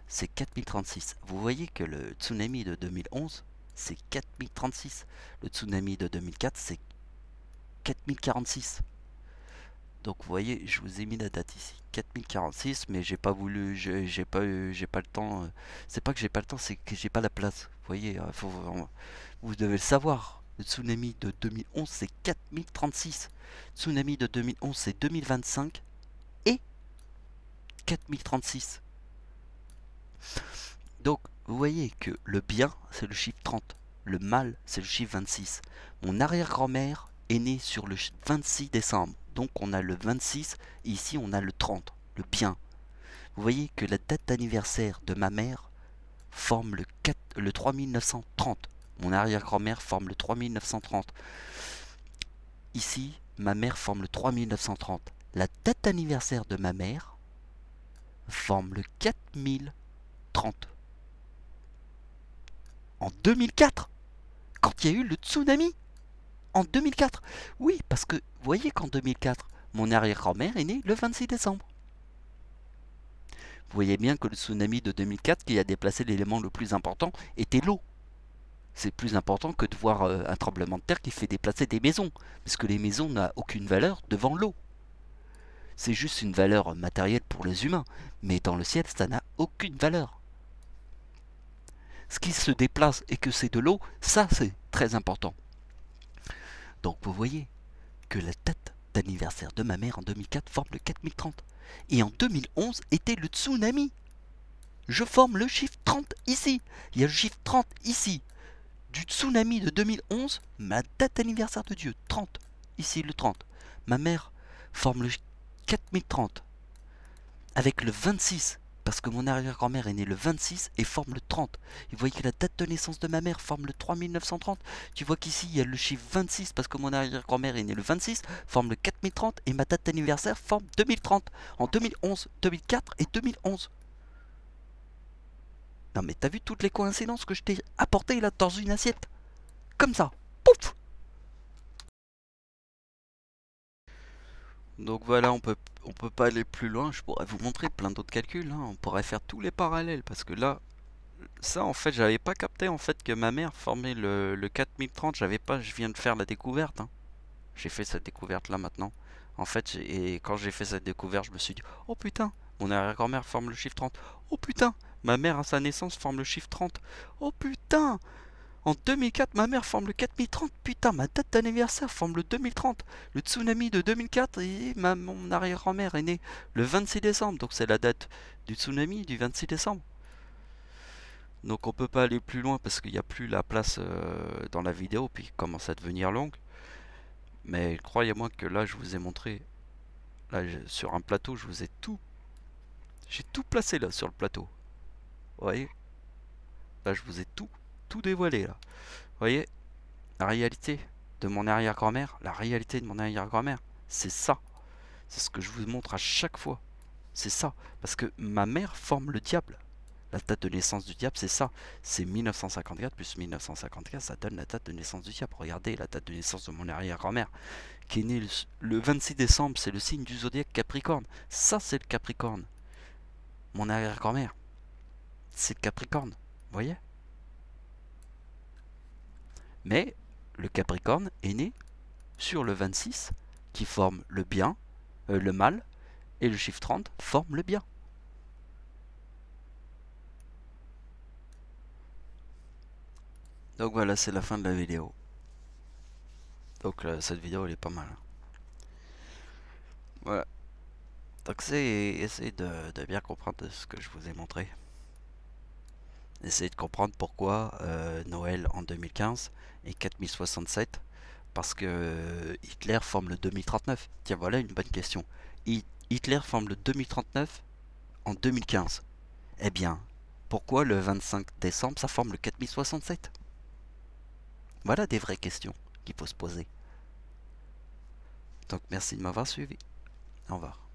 C'est 4036. Vous voyez que le tsunami de 2011, c'est 4036. Le tsunami de 2004, c'est 4046. Donc vous voyez, je vous ai mis la date ici, 4046, mais j'ai pas voulu, j'ai pas le temps. C'est pas que j'ai pas le temps, c'est que j'ai pas la place. Vous voyez, vous devez le savoir. Le tsunami de 2011, c'est 4036. Tsunami de 2011, c'est 2025 et 4036. Donc vous voyez que le bien, c'est le chiffre 30. Le mal, c'est le chiffre 26. Mon arrière-grand-mère est née sur le 26 décembre. Donc on a le 26 et ici on a le 30, le bien. Vous voyez que la date d'anniversaire de ma mère forme le 3930. Mon arrière-grand-mère forme le 3930. Ici, ma mère forme le 3930. La date d'anniversaire de ma mère forme le 4030. En 2004, quand il y a eu le tsunami. En 2004. Oui, parce que vous voyez qu'en 2004, mon arrière-grand-mère est née le 26 décembre. Vous voyez bien que le tsunami de 2004 qui a déplacé l'élément le plus important était l'eau. C'est plus important que de voir un tremblement de terre qui fait déplacer des maisons, parce que les maisons n'ont aucune valeur devant l'eau. C'est juste une valeur matérielle pour les humains, mais dans le ciel, ça n'a aucune valeur. Ce qui se déplace et que c'est de l'eau, ça c'est très important. Donc vous voyez que la date d'anniversaire de ma mère en 2004 forme le 4030. Et en 2011 était le tsunami. Je forme le chiffre 30 ici. Il y a le chiffre 30 ici. Du tsunami de 2011, ma date d'anniversaire de Dieu, 30. Ici le 30. Ma mère forme le 4030. Avec le 26. Parce que mon arrière-grand-mère est née le 26 et forme le 30. Et vous voyez que la date de naissance de ma mère forme le 3930. Tu vois qu'ici, il y a le chiffre 26 parce que mon arrière-grand-mère est née le 26, forme le 4030 et ma date d'anniversaire forme 2030. En 2011, 2004 et 2011. Non mais t'as vu toutes les coïncidences que je t'ai apportées là dans une assiette? Comme ça. Pouf! Donc voilà, on peut pas aller plus loin. Je pourrais vous montrer plein d'autres calculs, hein. On pourrait faire tous les parallèles parce que là, ça en fait j'avais pas capté en fait que ma mère formait le 4030. J'avais pas, je viens de faire la découverte, hein. J'ai fait cette découverte là maintenant. En fait, et quand j'ai fait cette découverte, je me suis dit, oh putain, mon arrière-grand-mère forme le chiffre 30. Oh putain, ma mère à sa naissance forme le chiffre 30. Oh putain, en 2004, ma mère forme le 4030. Putain, ma date d'anniversaire forme le 2030. Le tsunami de 2004 et mon arrière-grand-mère est née le 26 décembre. Donc c'est la date du tsunami du 26 décembre. Donc on peut pas aller plus loin parce qu'il n'y a plus la place dans la vidéo, puis il commence à devenir longue. Mais croyez-moi que là je vous ai montré, là sur un plateau, j'ai tout placé là sur le plateau. Vous voyez? Là je vous ai tout dévoilé là. Vous voyez? La réalité de mon arrière-grand-mère, la réalité de mon arrière-grand-mère, c'est ça. C'est ce que je vous montre à chaque fois. C'est ça. Parce que ma mère forme le diable. La date de naissance du diable, c'est ça. C'est 1954 plus 1954, ça donne la date de naissance du diable. Regardez la date de naissance de mon arrière-grand-mère, qui est née le 26 décembre, c'est le signe du zodiaque Capricorne. Ça, c'est le Capricorne. Mon arrière-grand-mère, c'est le Capricorne. Vous voyez? Mais le Capricorne est né sur le 26, qui forme le bien, le mal, et le chiffre 30 forme le bien. Donc voilà, c'est la fin de la vidéo. Donc cette vidéo elle est pas mal, hein. Voilà. Donc essayez de bien comprendre ce que je vous ai montré. Essayez de comprendre pourquoi Noël en 2015 est 4067. Parce que Hitler forme le 2039. Tiens, voilà une bonne question. Hitler forme le 2039 en 2015. Eh bien, pourquoi le 25 décembre ça forme le 4067? Voilà des vraies questions qu'il faut se poser. Donc merci de m'avoir suivi. Au revoir.